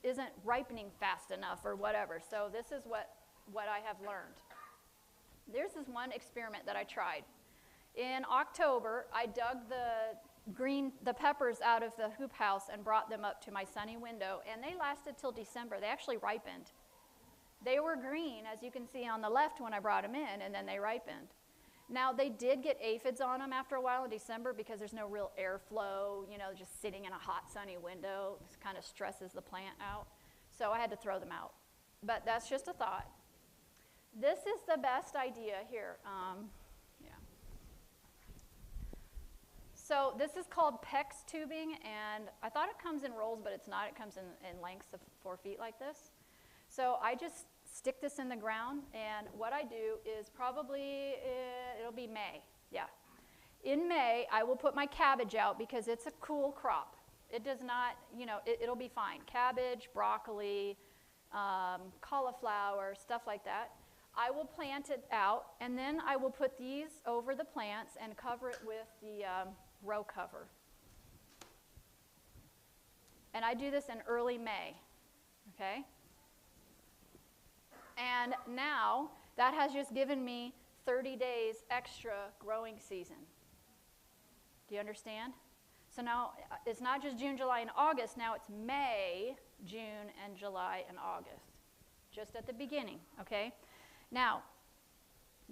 isn't ripening fast enough or whatever. So this is what I have learned. This is one experiment that I tried. In October, I dug the peppers out of the hoop house and brought them up to my sunny window, and they lasted till December. They actually ripened. They were green, as you can see on the left when I brought them in, and then they ripened. Now, they did get aphids on them after a while in December because there's no real airflow, you know, just sitting in a hot, sunny window. This kind of stresses the plant out. So I had to throw them out. But that's just a thought. This is the best idea here. Yeah. So this is called PEX tubing, and I thought it comes in rolls, but it's not. It comes in lengths of 4 feet like this. So I just stick this in the ground, and what I do is probably, it'll be May, yeah. In May, I will put my cabbage out because it's a cool crop. It does not, you know, it'll be fine. Cabbage, broccoli, cauliflower, stuff like that. I will plant it out, and then I will put these over the plants and cover it with the row cover. And I do this in early May, okay? And now, that has just given me 30 days extra growing season. Do you understand? So now, it's not just June, July, and August. Now it's May, June, and July, and August. Just at the beginning, okay? Now,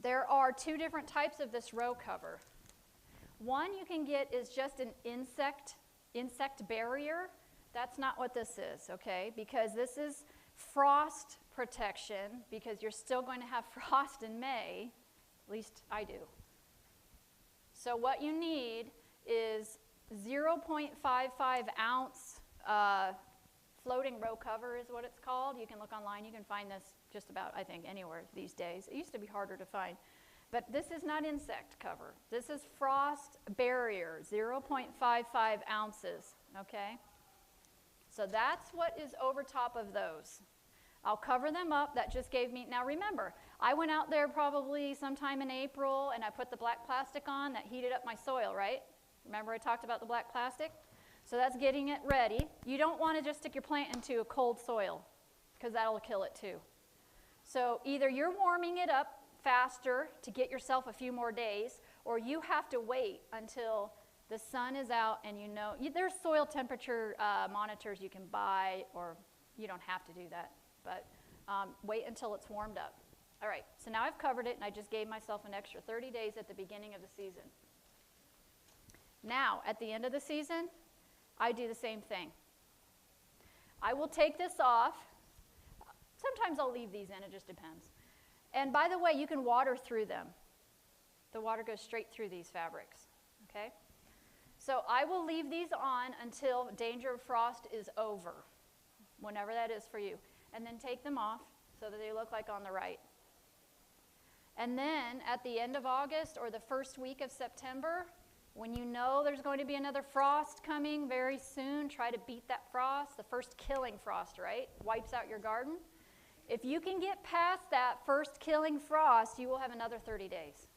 there are 2 different types of this row cover. One you can get is just an insect barrier. That's not what this is, okay? Because this is frost protection, because you're still going to have frost in May, at least I do. So what you need is 0.55 ounce floating row cover is what it's called. You can look online. You can find this just about, I think, anywhere these days. It used to be harder to find. But this is not insect cover. This is frost barrier, 0.55 ounces, okay? So that's what is over top of those. I'll cover them up. That just gave me, now remember, I went out there probably sometime in April and I put the black plastic on. That heated up my soil, right? Remember I talked about the black plastic? So that's getting it ready. You don't want to just stick your plant into a cold soil because that'll kill it too. So either you're warming it up faster to get yourself a few more days, or you have to wait until the sun is out and you know, there's soil temperature monitors you can buy, or you don't have to do that, but wait until it's warmed up. All right, so now I've covered it and I just gave myself an extra 30 days at the beginning of the season. Now, at the end of the season, I do the same thing. I will take this off. Sometimes I'll leave these in, it just depends. And by the way, you can water through them. The water goes straight through these fabrics, okay? So I will leave these on until danger of frost is over, whenever that is for you. And then take them off so that they look like on the right. And then at the end of August or the first week of September, when you know there's going to be another frost coming very soon, try to beat that frost, the first killing frost, right? Wipes out your garden. If you can get past that first killing frost, you will have another 30 days.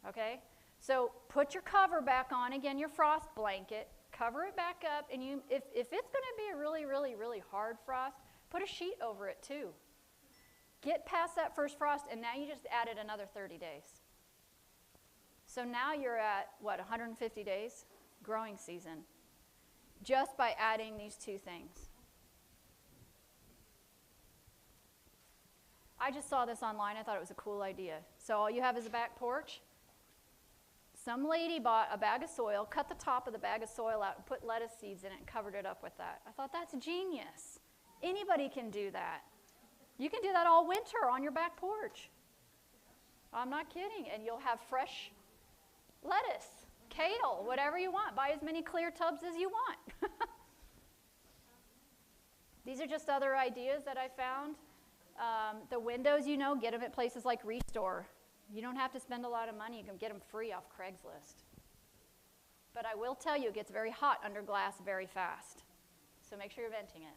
Okay? So put your cover back on, again, your frost blanket, cover it back up, and if it's going to be a really, really, really hard frost, put a sheet over it too. Get past that first frost, and now you just added another 30 days. So now you're at, what, 150 days? Growing season. Just by adding these two things. I just saw this online. I thought it was a cool idea. So all you have is a back porch. Some lady bought a bag of soil, cut the top of the bag of soil out, and put lettuce seeds in it, and covered it up with that. I thought, that's genius. Anybody can do that. You can do that all winter on your back porch. I'm not kidding. And you'll have fresh lettuce, kale, whatever you want. Buy as many clear tubs as you want. These are just other ideas that I found. The windows, you know, get them at places like Restore. You don't have to spend a lot of money. You can get them free off Craigslist. But I will tell you, it gets very hot under glass very fast. So make sure you're venting it.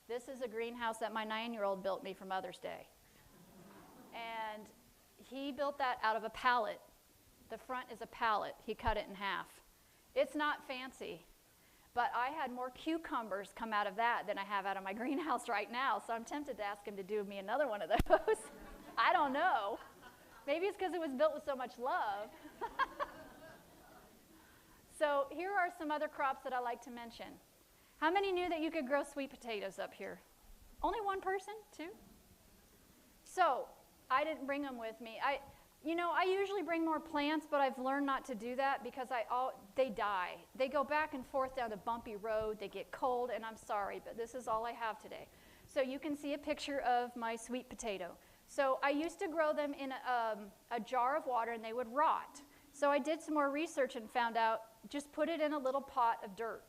This is a greenhouse that my 9-year-old built me for Mother's Day. And he built that out of a pallet. The front is a pallet. He cut it in half. It's not fancy, but I had more cucumbers come out of that than I have out of my greenhouse right now, so I'm tempted to ask him to do me another one of those. I don't know. Maybe it's because it was built with so much love. So here are some other crops that I like to mention. How many knew that you could grow sweet potatoes up here? Only one person? Two? So I didn't bring them with me. I usually bring more plants, but I've learned not to do that because they die. They go back and forth down the bumpy road. They get cold, and I'm sorry, but this is all I have today. So you can see a picture of my sweet potato. So I used to grow them in a jar of water, and they would rot. So I did some more research and found out just put it in a little pot of dirt,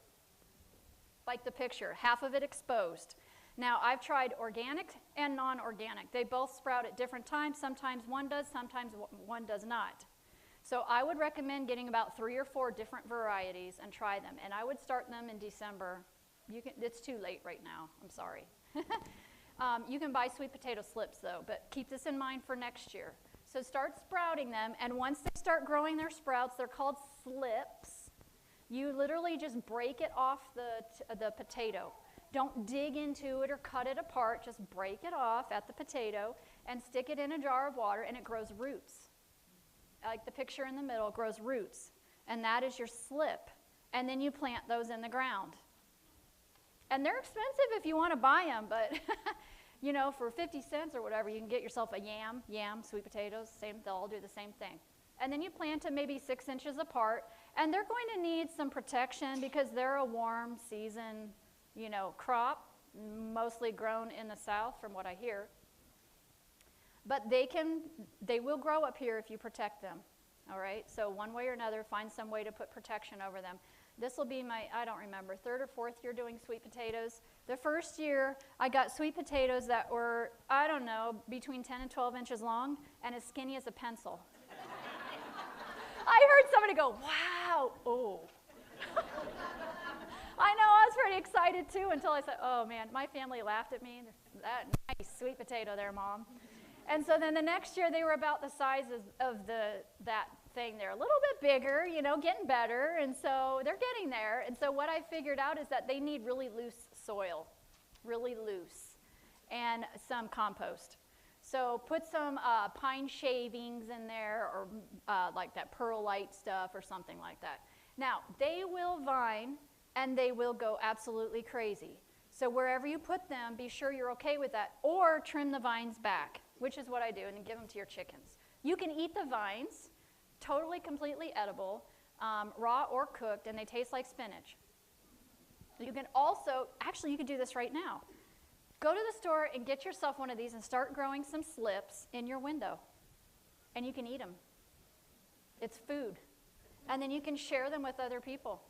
like the picture, half of it exposed. Now, I've tried organic and non-organic. They both sprout at different times. Sometimes one does, sometimes one does not. So I would recommend getting about 3 or 4 different varieties and try them. And I would start them in December. It's too late right now. I'm sorry. You can buy sweet potato slips, though, but keep this in mind for next year. So start sprouting them, and once they start growing their sprouts, they're called slips. You literally just break it off the potato. Don't dig into it or cut it apart. Just break it off at the potato and stick it in a jar of water, and it grows roots. Like the picture in the middle, it grows roots. And that is your slip. And then you plant those in the ground. And they're expensive if you want to buy them, but you know, for 50 cents or whatever, you can get yourself a yam, sweet potatoes, they'll all do the same thing. And then you plant them maybe 6 inches apart, and they're going to need some protection because they're a warm season, crop, mostly grown in the south from what I hear. But they will grow up here if you protect them, all right? So one way or another, find some way to put protection over them. This will be my, I don't remember, 3rd or 4th year doing sweet potatoes. The first year, I got sweet potatoes that were, I don't know, between 10 and 12 inches long and as skinny as a pencil. I heard somebody go, wow, oh. I know, I was pretty excited too until I said, oh man, my family laughed at me. That nice sweet potato there, Mom. And so then the next year they were about the size of that thing there, a little bit bigger, getting better, and so they're getting there. And so what I figured out is that they need really loose soil, really loose, and some compost. So put some pine shavings in there, or like that perlite stuff or something like that. Now, they will vine, and they will go absolutely crazy. So wherever you put them, be sure you're okay with that, or trim the vines back, which is what I do, and then give them to your chickens. You can eat the vines, totally, completely edible, raw or cooked, and they taste like spinach. You can also, actually you can do this right now. Go to the store and get yourself one of these and start growing some slips in your window. And you can eat them. It's food. And then you can share them with other people.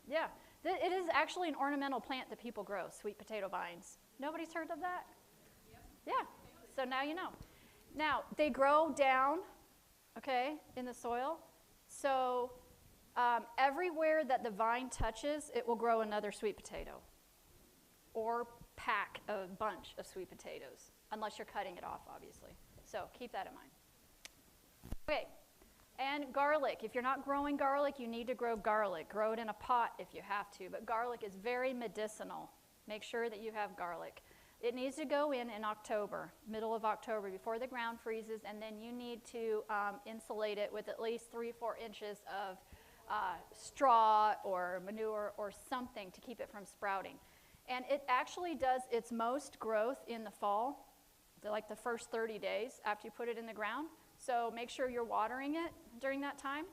Yeah, it is actually an ornamental plant that people grow, sweet potato vines. Nobody's heard of that? Yeah, so now you know. Now, they grow down, okay, in the soil. So everywhere that the vine touches, it will grow another sweet potato or pack a bunch of sweet potatoes, unless you're cutting it off, obviously. So keep that in mind. Okay, And garlic. If you're not growing garlic, you need to grow garlic. Grow it in a pot if you have to, but garlic is very medicinal. Make sure that you have garlic. It needs to go in October, middle of October, before the ground freezes, and then you need to insulate it with at least 3-4 inches of straw or manure or something to keep it from sprouting. And it actually does its most growth in the fall, like the first 30 days after you put it in the ground. So make sure you're watering it during that time.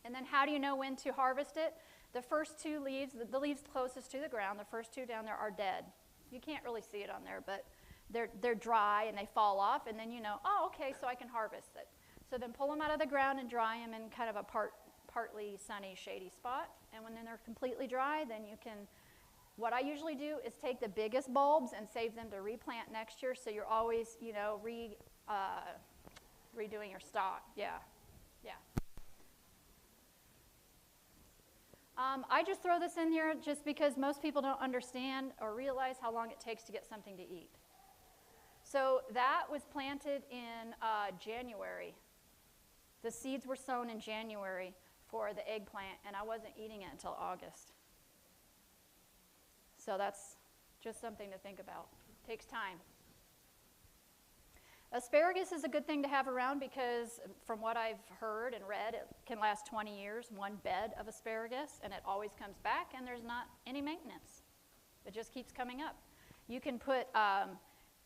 And then how do you know when to harvest it? The first 2 leaves, the leaves closest to the ground, the first 2 down there are dead. You can't really see it on there, but they're dry and they fall off, and then you know, oh, okay, so I can harvest it. So then pull them out of the ground and dry them in kind of a partly sunny, shady spot. And when they're completely dry, then you can, what I usually do is take the biggest bulbs and save them to replant next year, so you're always, you know, redoing your stock. Yeah. I just throw this in here just because most people don't understand or realize how long it takes to get something to eat. So that was planted in January. The seeds were sown in January for the eggplant, and I wasn't eating it until August. So that's just something to think about. It takes time. Asparagus is a good thing to have around because from what I've heard and read, it can last 20 years, one bed of asparagus, and it always comes back, and there's not any maintenance. It just keeps coming up. You can put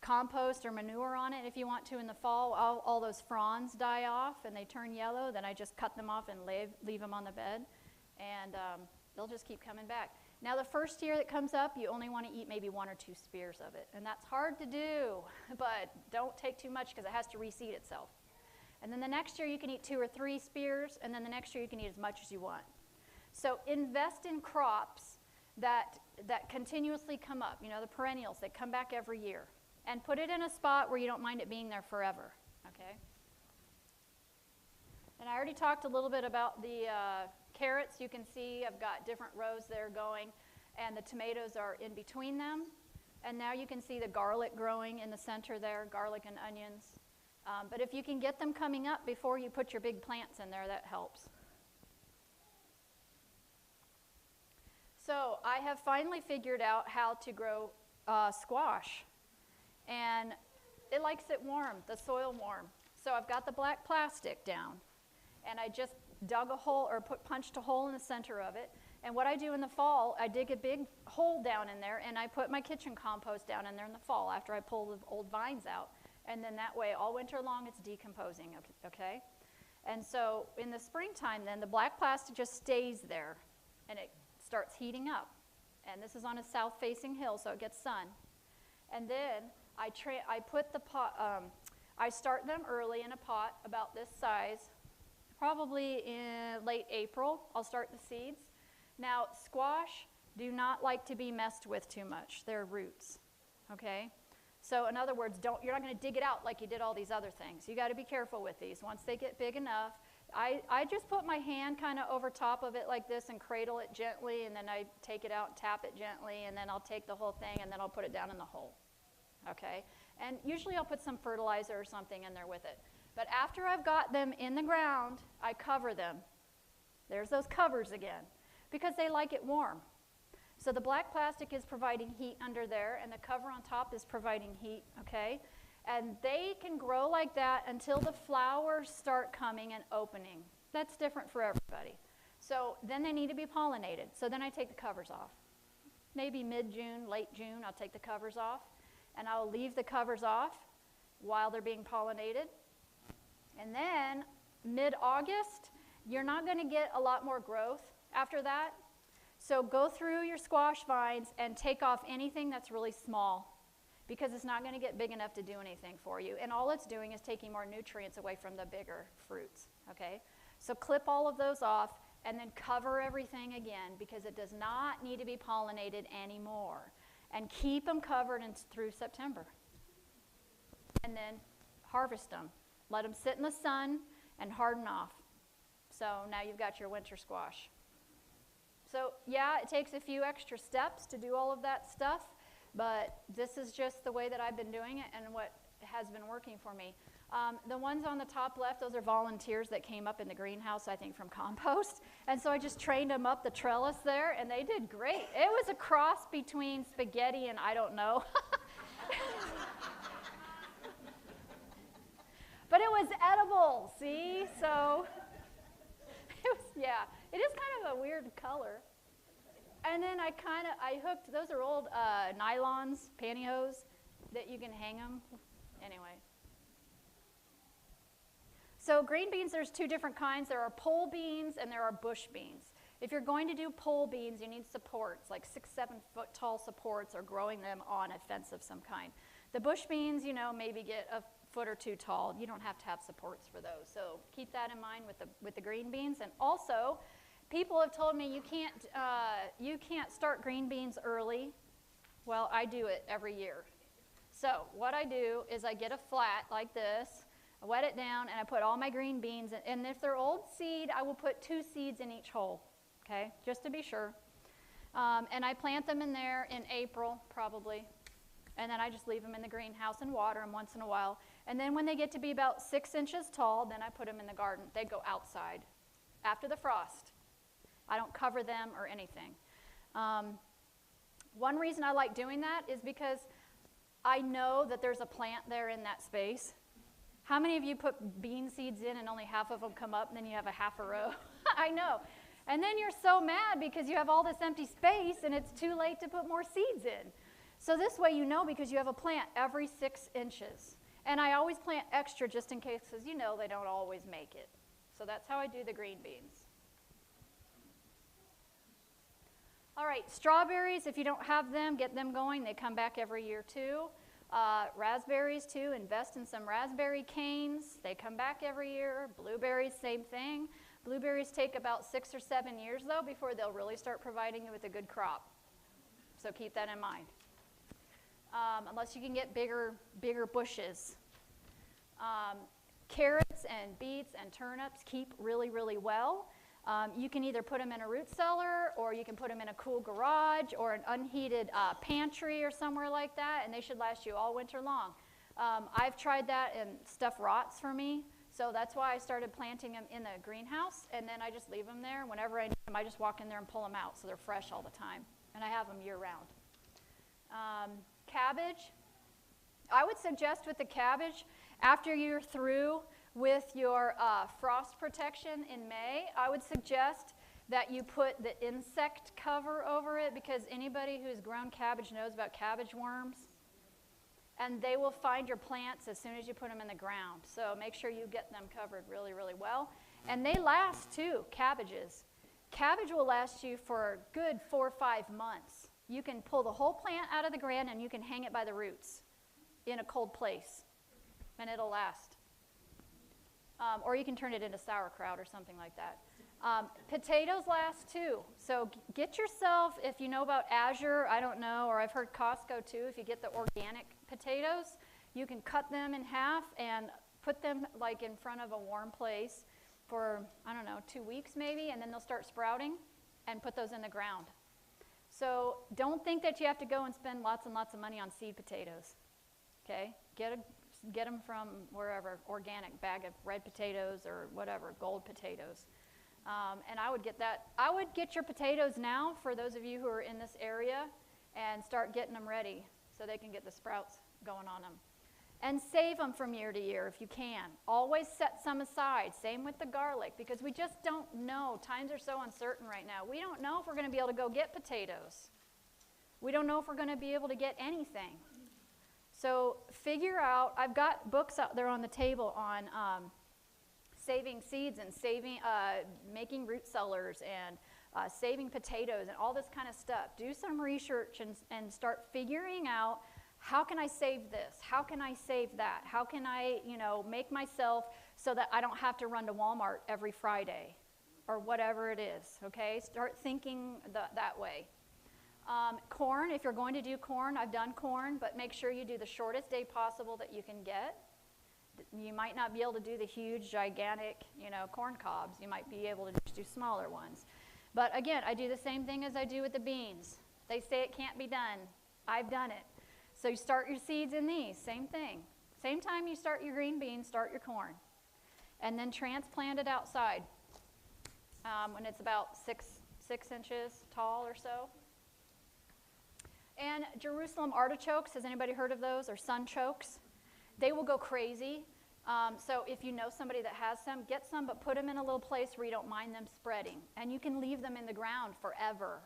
compost or manure on it if you want to in the fall. All those fronds die off and they turn yellow, then I just cut them off and leave them on the bed, and they'll just keep coming back. Now the first year that comes up, you only want to eat maybe 1 or 2 spears of it, and that's hard to do, but don't take too much because it has to reseed itself. And then the next year you can eat 2 or 3 spears, and then the next year you can eat as much as you want. So invest in crops that continuously come up, you know, the perennials that come back every year, and put it in a spot where you don't mind it being there forever, okay? And I already talked a little bit about the carrots. You can see I've got different rows there going, and the tomatoes are in between them. And now you can see the garlic growing in the center there, garlic and onions. But if you can get them coming up before you put your big plants in there, that helps. So I have finally figured out how to grow squash. And it likes it warm, the soil warm. So I've got the black plastic down, and I just dug a hole or punched a hole in the center of it. And what I do in the fall, I dig a big hole down in there, and I put my kitchen compost down in there in the fall after I pull the old vines out. And then that way, all winter long, it's decomposing, okay? And so in the springtime then, the black plastic just stays there, and it starts heating up. And this is on a south-facing hill, so it gets sun. And then I put the pot, I start them early in a pot about this size. Probably in late April, I'll start the seeds. Now, squash do not like to be messed with too much. They're roots, okay? So in other words, you're not going to dig it out like you did all these other things. You got to be careful with these. Once they get big enough, I just put my hand kind of over top of it like this and cradle it gently, and then I take it out and tap it gently, and then I'll take the whole thing and then I'll put it down in the hole, okay? And usually I'll put some fertilizer or something in there with it. But after I've got them in the ground, I cover them. There's those covers again, because they like it warm. So the black plastic is providing heat under there, and the cover on top is providing heat, okay? And they can grow like that until the flowers start coming and opening. That's different for everybody. So then they need to be pollinated. So then I take the covers off. Maybe mid-June, late June, I'll take the covers off, and I'll leave the covers off while they're being pollinated. And then mid-August, you're not going to get a lot more growth after that. So go through your squash vines and take off anything that's really small, because it's not going to get big enough to do anything for you. And all it's doing is taking more nutrients away from the bigger fruits, okay? So clip all of those off and then cover everything again, because it does not need to be pollinated anymore. And keep them covered through September. And then harvest them. Let them sit in the sun and harden off. So now you've got your winter squash. So yeah, it takes a few extra steps to do all of that stuff, but this is just the way that I've been doing it and what has been working for me. The ones on the top left, those are volunteers that came up in the greenhouse, I think, from compost. And so I just trained them up the trellis there, and they did great. It was a cross between spaghetti and I don't know. But it was edible, see? So, it is kind of a weird color. And then I hooked, those are old nylons, pantyhose, that you can hang them. Anyway. So green beans, there's two different kinds. There are pole beans and there are bush beans. If you're going to do pole beans, you need supports, like 6-7 foot tall supports, or growing them on a fence of some kind. The bush beans, maybe get a foot or two tall. You don't have to have supports for those. So keep that in mind with the green beans. And also, people have told me you can't start green beans early. Well, I do it every year. So what I do is I get a flat like this, I wet it down, and I put all my green beans in. And if they're old seed, I will put 2 seeds in each hole, okay, just to be sure. And I plant them in there in April, probably. And then I just leave them in the greenhouse and water them once in a while. And then when they get to be about 6 inches tall, then I put them in the garden. They go outside after the frost. I don't cover them or anything. One reason I like doing that is because I know that there's a plant there in that space. How many of you put bean seeds in and only half of them come up, and then you have a half a row? I know. And then you're so mad because you have all this empty space and it's too late to put more seeds in. So this way you know, because you have a plant every 6 inches. And I always plant extra just in case, because they don't always make it. So that's how I do the green beans. All right, strawberries, if you don't have them, get them going. They come back every year too. Raspberries too, invest in some raspberry canes. They come back every year. Blueberries, same thing. Blueberries take about 6 or 7 years though before they'll really start providing you with a good crop. So keep that in mind. Unless you can get bigger bushes. Carrots and beets and turnips keep really, really well. You can either put them in a root cellar, or you can put them in a cool garage or an unheated pantry or somewhere like that, and they should last you all winter long. I've tried that and stuff rots for me, so that's why I started planting them in the greenhouse, and then I just leave them there. Whenever I need them, I just walk in there and pull them out, so they're fresh all the time, and I have them year-round. Cabbage, I would suggest with the cabbage, after you're through with your frost protection in May, I would suggest that you put the insect cover over it, because anybody who's grown cabbage knows about cabbage worms. And they will find your plants as soon as you put them in the ground. So make sure you get them covered really, really well. And they last too, cabbages. Cabbage will last you for a good 4 or 5 months. You can pull the whole plant out of the ground and you can hang it by the roots in a cold place, and it'll last. Or you can turn it into sauerkraut or something like that. Potatoes last too. So get yourself, if you know about Azure, I don't know, or I've heard Costco too, if you get the organic potatoes, you can cut them in half and put them like in front of a warm place for, 2 weeks maybe, and then they'll start sprouting, and put those in the ground. So don't think that you have to go and spend lots and lots of money on seed potatoes, okay? Get them from wherever, organic bag of red potatoes or whatever, gold potatoes. And I would get that. I would get your potatoes now, for those of you who are in this area, and start getting them ready so they can get the sprouts going on them. And save them from year to year if you can. Always set some aside. Same with the garlic, because we just don't know. Times are so uncertain right now. We don't know if we're going to be able to go get potatoes. We don't know if we're going to be able to get anything. So figure out, I've got books out there on the table on saving seeds and making root cellars and saving potatoes and all this kind of stuff. Do some research and start figuring out, how can I save this? How can I save that? How can I, make myself so that I don't have to run to Walmart every Friday or whatever it is, okay? Start thinking that way. Corn, if you're going to do corn, I've done corn, but make sure you do the shortest day possible that you can get. You might not be able to do the huge, gigantic, corn cobs. You might be able to just do smaller ones. But again, I do the same thing as I do with the beans. They say it can't be done. I've done it. So you start your seeds in these, same thing. Same time you start your green beans, start your corn. And then transplant it outside when it's about six inches tall or so. And Jerusalem artichokes, has anybody heard of those? Or sunchokes? They will go crazy. So if you know somebody that has some, get some, but put them in a little place where you don't mind them spreading. And you can leave them in the ground forever.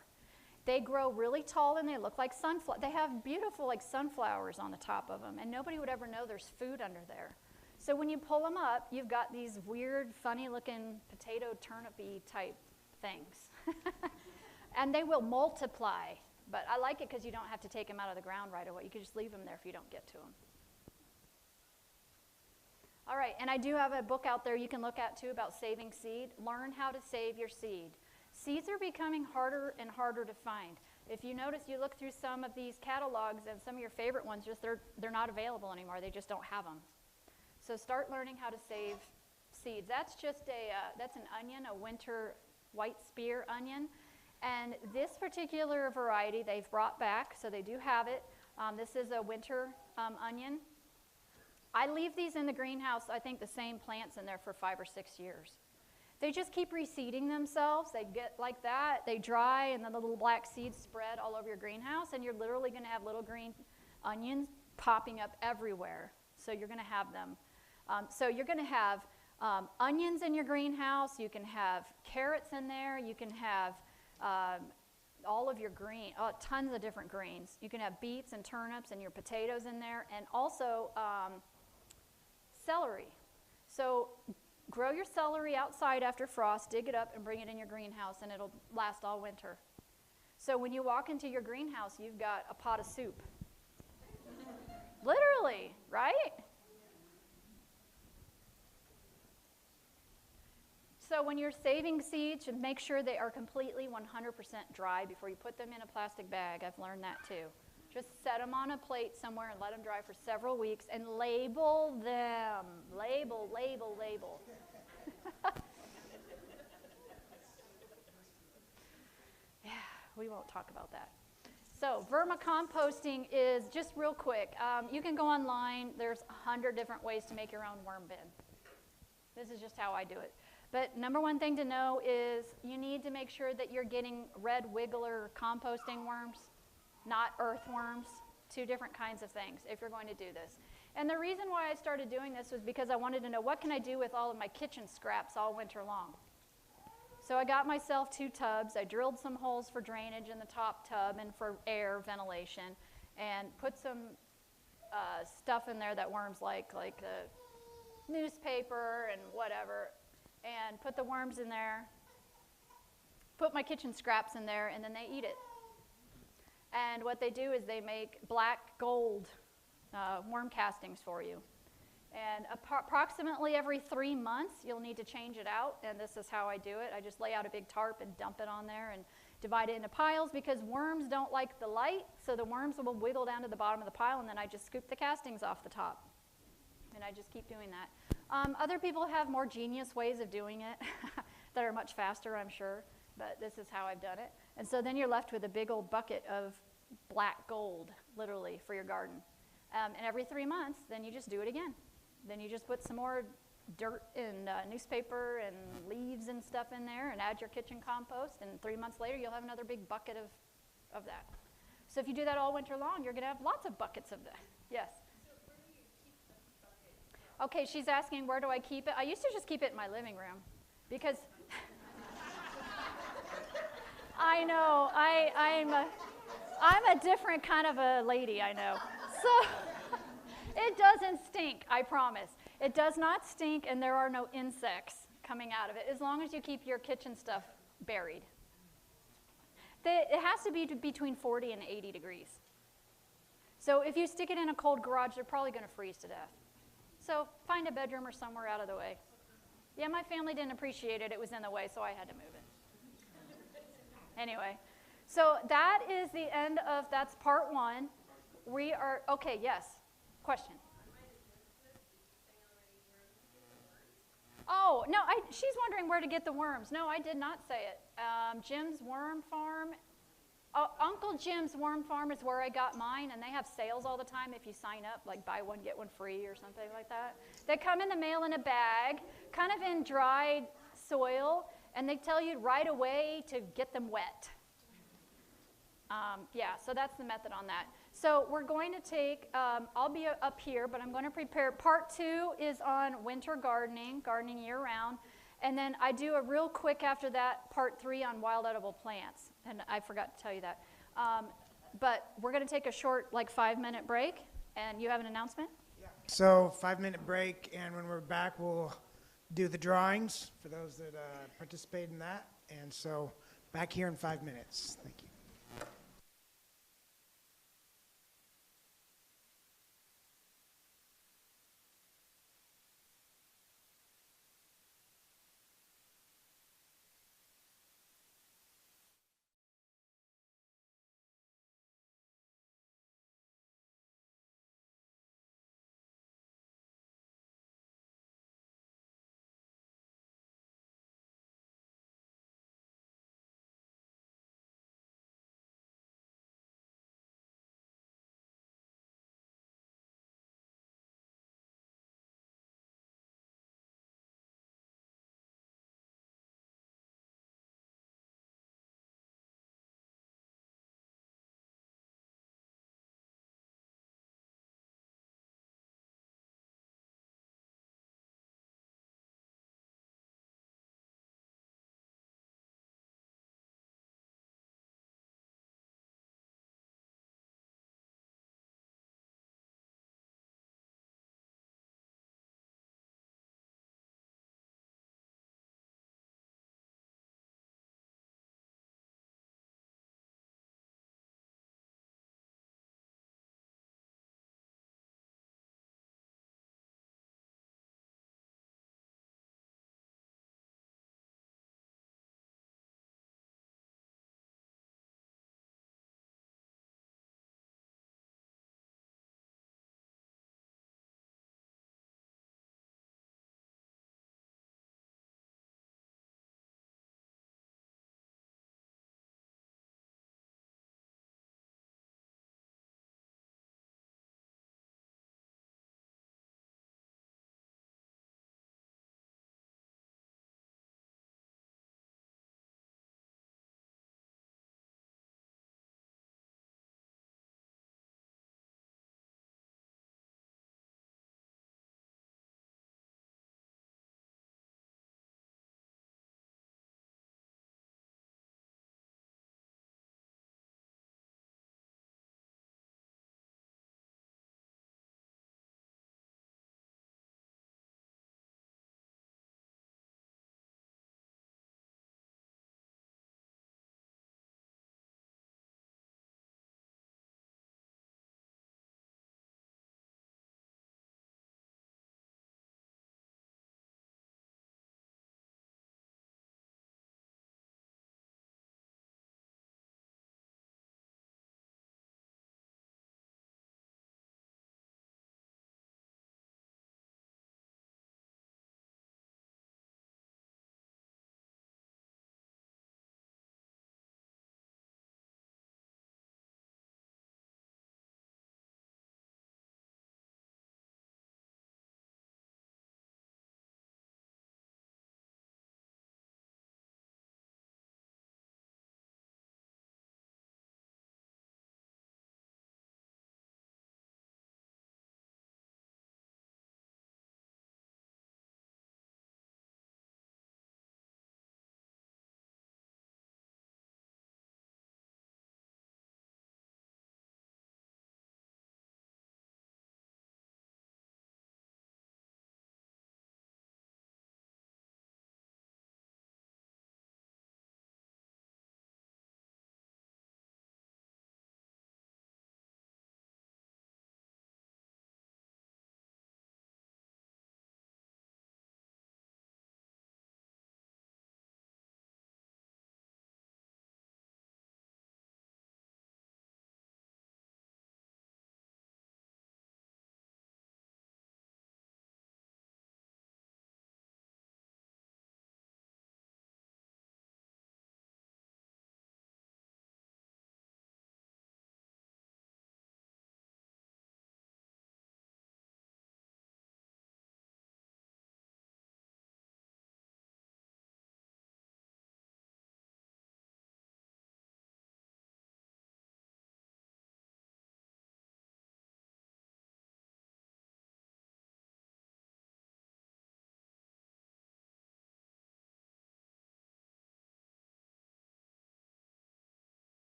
They grow really tall and they look like sunflowers. They have beautiful like sunflowers on the top of them, and nobody would ever know there's food under there. So when you pull them up, you've got these weird, funny-looking potato turnipy type things. And they will multiply. But I like it because you don't have to take them out of the ground right away. You can just leave them there if you don't get to them. All right, and I do have a book out there you can look at too about saving seed. Learn how to save your seed. Seeds are becoming harder and harder to find. If you notice, you look through some of these catalogs and some of your favorite ones, just they're not available anymore. They just don't have them. So start learning how to save seeds. That's just that's an onion, a winter white spear onion. And this particular variety they've brought back, so they do have it. This is a winter onion. I leave these in the greenhouse, I think the same plants in there for 5 or 6 years. They just keep reseeding themselves. They get like that, they dry, and then the little black seeds spread all over your greenhouse, and you're literally going to have little green onions popping up everywhere. So you're going to have them. So you're going to have onions in your greenhouse. You can have carrots in there. You can have all of your tons of different greens. You can have beets and turnips and your potatoes in there, and also celery. So grow your celery outside after frost, dig it up, and bring it in your greenhouse, and it'll last all winter. So when you walk into your greenhouse, you've got a pot of soup. Literally, right? So when you're saving seeds, make sure they are completely 100% dry before you put them in a plastic bag. I've learned that too. Just set them on a plate somewhere and let them dry for several weeks and label them. Label, label, label. Yeah, we won't talk about that. So Verma Composting is just real quick. You can go online. There's 100 different ways to make your own worm bin. This is just how I do it. But number one thing to know is you need to make sure that you're getting red wiggler composting worms, not earthworms, 2 different kinds of things if you're going to do this. And the reason why I started doing this was because I wanted to know what can I do with all of my kitchen scraps all winter long. So I got myself 2 tubs. I drilled some holes for drainage in the top tub and for air ventilation, and put some stuff in there that worms like newspaper and whatever, and put the worms in there, put my kitchen scraps in there, and then they eat it. And what they do is they make black gold worm castings for you. And approximately every 3 months, you'll need to change it out, and this is how I do it. I just lay out a big tarp and dump it on there and divide it into piles, because worms don't like the light, so the worms will wiggle down to the bottom of the pile, and then I just scoop the castings off the top. And I just keep doing that. Other people have more genius ways of doing it that are much faster, I'm sure, but this is how I've done it. And so then you're left with a big old bucket of black gold, literally, for your garden. And every 3 months, then you just do it again. Then you just put some more dirt and newspaper and leaves and stuff in there and add your kitchen compost, and 3 months later, you'll have another big bucket of that. So if you do that all winter long, you're going to have lots of buckets of that. Yes? Okay, she's asking, where do I keep it? I used to just keep it in my living room, because I know, I'm a different kind of a lady, I know. So it doesn't stink, I promise. It does not stink, and there are no insects coming out of it, as long as you keep your kitchen stuff buried. It has to be between 40 and 80 degrees. So if you stick it in a cold garage, they're probably going to freeze to death. So find a bedroom or somewhere out of the way. Yeah, my family didn't appreciate it. It was in the way, so I had to move it. Anyway, so that is the end of, that's part 1. We are, okay, yes, question. Oh, no, she's wondering where to get the worms. No, I did not say it. Jim's Worm Farm Uncle Jim's Worm Farm is where I got mine, and they have sales all the time if you sign up, like buy one, get one free or something like that. They come in the mail in a bag, kind of in dried soil, and they tell you right away to get them wet. Yeah, so that's the method on that. So we're going to take, I'll be up here, but I'm going to prepare. Part 2 is on winter gardening, gardening year-round. And then I do a real quick after that, part 3 on wild edible plants. And I forgot to tell you that. But we're going to take a short, like 5-minute break. And you have an announcement? Yeah. So 5-minute break, and when we're back, we'll do the drawings for those that participate in that. And so back here in 5 minutes. Thank you.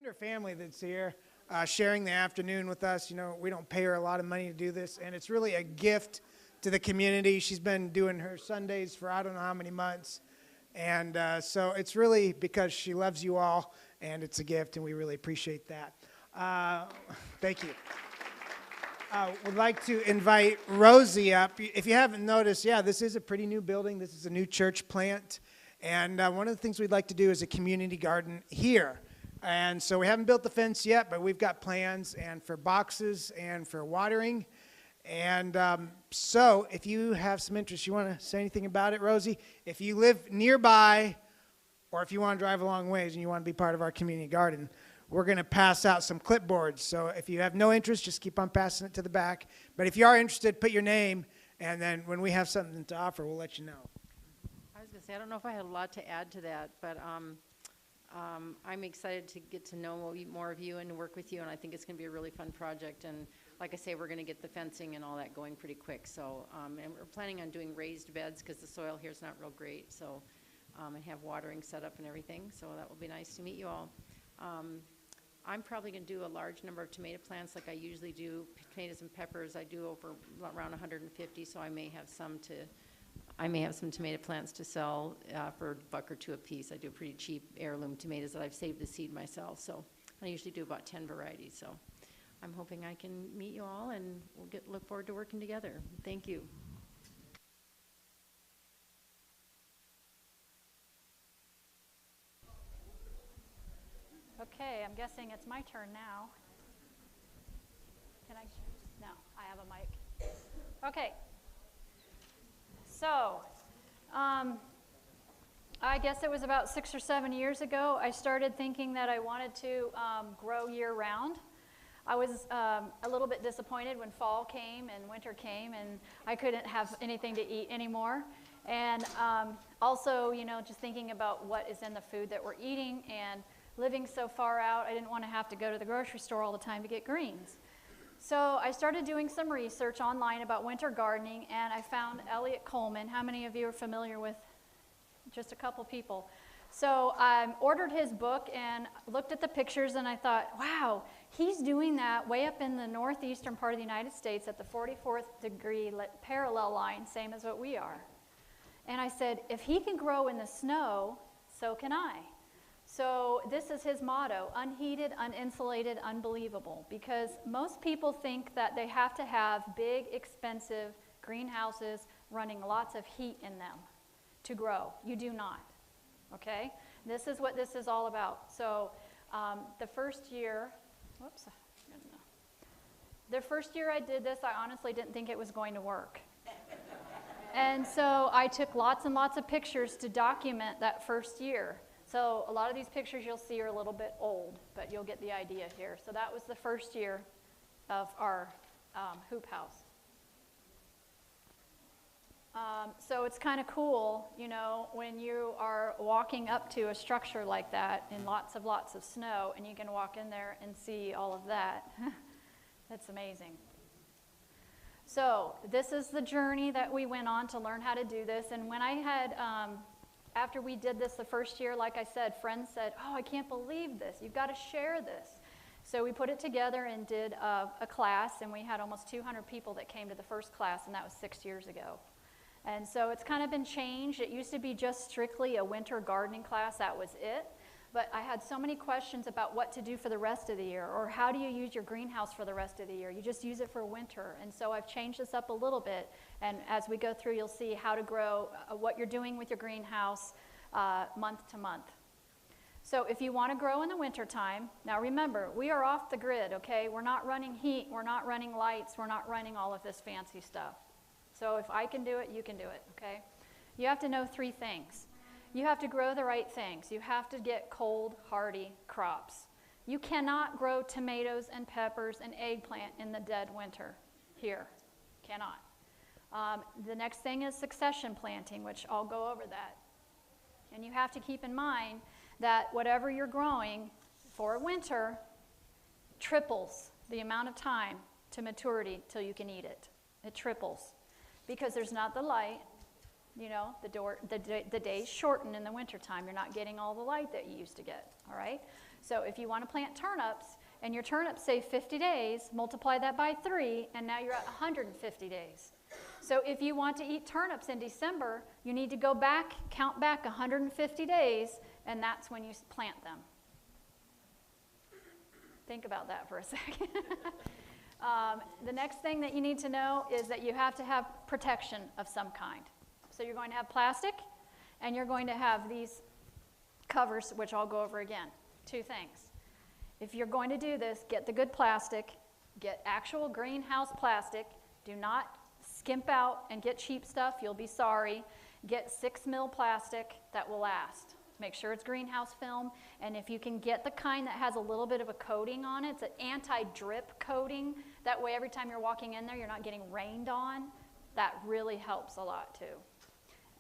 Her family that's here sharing the afternoon with us. You know, we don't pay her a lot of money to do this, and it's really a gift to the community. She's been doing her Sundays for I don't know how many months, and so it's really because she loves you all, and it's a gift, and we really appreciate that. Thank you. Would like to invite Rosie up. If you haven't noticed, yeah, this is a pretty new building. This is a new church plant, and one of the things we'd like to do is a community garden here. And so we haven't built the fence yet, but we've got plans and for boxes and for watering. And so if you have some interest, you want to say anything about it, Rosie? If you live nearby or if you want to drive a long ways and you want to be part of our community garden, we're going to pass out some clipboards. So if you have no interest, just keep on passing it to the back. But if you are interested, put your name, and then when we have something to offer, we'll let you know. I was going to say, I don't know if I had a lot to add to that, but I'm excited to get to know more of you and work with you, and I think it's going to be a really fun project. And like I say, we're going to get the fencing and all that going pretty quick. So, and we're planning on doing raised beds because the soil here is not real great. So, and have watering set up and everything. So that will be nice to meet you all. I'm probably going to do a large number of tomato plants like I usually do. Tomatoes and peppers, I do over around 150, so I may have some tomato plants to sell for $1 or $2 a piece. I do pretty cheap heirloom tomatoes that I've saved the seed myself. So I usually do about 10 varieties. So I'm hoping I can meet you all, and we'll look forward to working together. Thank you. Okay, I'm guessing it's my turn now. Can I? No, I have a mic. Okay. So, I guess it was about 6 or 7 years ago, I started thinking that I wanted to grow year-round. I was a little bit disappointed when fall came and winter came, and I couldn't have anything to eat anymore. And also, you know, just thinking about what is in the food that we're eating, and living so far out, I didn't want to have to go to the grocery store all the time to get greens. So I started doing some research online about winter gardening, and I found Elliot Coleman. How many of you are familiar with? Just a couple people. So I ordered his book and looked at the pictures, and I thought, wow, he's doing that way up in the northeastern part of the United States at the 44th degree parallel line, same as what we are. And I said, if he can grow in the snow, so can I. So this is his motto: unheated, uninsulated, unbelievable. Because most people think that they have to have big, expensive greenhouses running lots of heat in them to grow. You do not, okay? This is what this is all about. So the first year I did this, I honestly didn't think it was going to work. And so I took lots and lots of pictures to document that first year. So a lot of these pictures you'll see are a little bit old, but you'll get the idea here. So that was the first year of our hoop house. So it's kind of cool, you know, when you are walking up to a structure like that in lots of snow, and you can walk in there and see all of that. That's amazing. So this is the journey that we went on to learn how to do this. And when I had, after we did this the first year, like I said, friends said, oh, I can't believe this. You've got to share this. So we put it together and did a class, and we had almost 200 people that came to the first class, and that was 6 years ago. And so it's kind of been changed. It used to be just strictly a winter gardening class. That was it. But I had so many questions about what to do for the rest of the year, or how do you use your greenhouse for the rest of the year? You just use it for winter. And so I've changed this up a little bit. And as we go through, you'll see how to grow, what you're doing with your greenhouse month to month. So if you want to grow in the wintertime, now remember, we are off the grid, okay? We're not running heat. We're not running lights. We're not running all of this fancy stuff. So if I can do it, you can do it, okay? You have to know 3 things. You have to grow the right things. You have to get cold, hardy crops. You cannot grow tomatoes and peppers and eggplant in the dead winter here. Cannot. The next thing is succession planting, which I'll go over that. And you have to keep in mind that whatever you're growing for winter triples the amount of time to maturity till you can eat it. It triples. Because there's not the light, you know, the days shorten in the wintertime. You're not getting all the light that you used to get, all right? So if you want to plant turnips, and your turnips say 50 days, multiply that by 3, and now you're at 150 days. So if you want to eat turnips in December, you need to go back, count back 150 days, and that's when you plant them. Think about that for a second. The next thing that you need to know is that you have to have protection of some kind. So you're going to have plastic, and you're going to have these covers, which I'll go over again. 2 things. If you're going to do this, get the good plastic, get actual greenhouse plastic. Do not skimp out and get cheap stuff. You'll be sorry. Get 6 mil plastic that will last. Make sure it's greenhouse film, and if you can get the kind that has a little bit of a coating on it, it's an anti-drip coating. That way every time you're walking in there, you're not getting rained on. That really helps a lot too.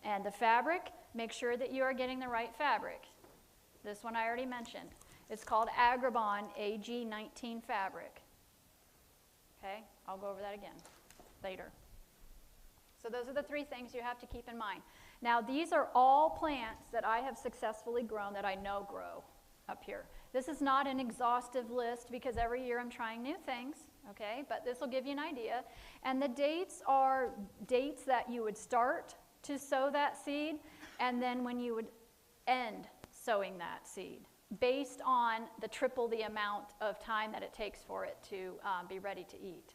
And the fabric, make sure that you are getting the right fabric. This one I already mentioned. It's called Agribon AG19 fabric. Okay, I'll go over that again later. So those are the 3 things you have to keep in mind. Now these are all plants that I have successfully grown that I know grow up here. This is not an exhaustive list because every year I'm trying new things, okay? But this will give you an idea. And the dates are dates that you would start to sow that seed and then when you would end sowing that seed based on the triple the amount of time that it takes for it to be ready to eat,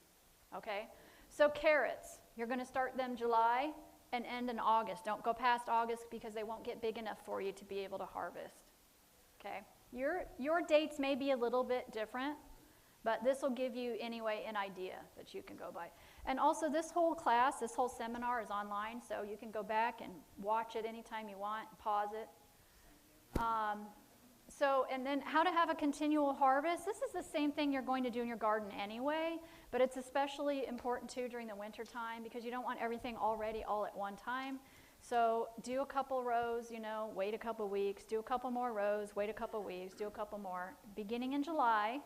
okay? So carrots, you're going to start them July and end in August. Don't go past August because they won't get big enough for you to be able to harvest, okay? Your dates may be a little bit different, but this will give you anyway an idea that you can go by. And also this whole class, this whole seminar is online, so you can go back and watch it anytime you want, pause it. And then how to have a continual harvest. This is the same thing you're going to do in your garden anyway, but it's especially important too during the winter time because you don't want everything already all at one time. So do a couple rows, you know, wait a couple weeks, do a couple more rows, wait a couple weeks, do a couple more. Beginning in July,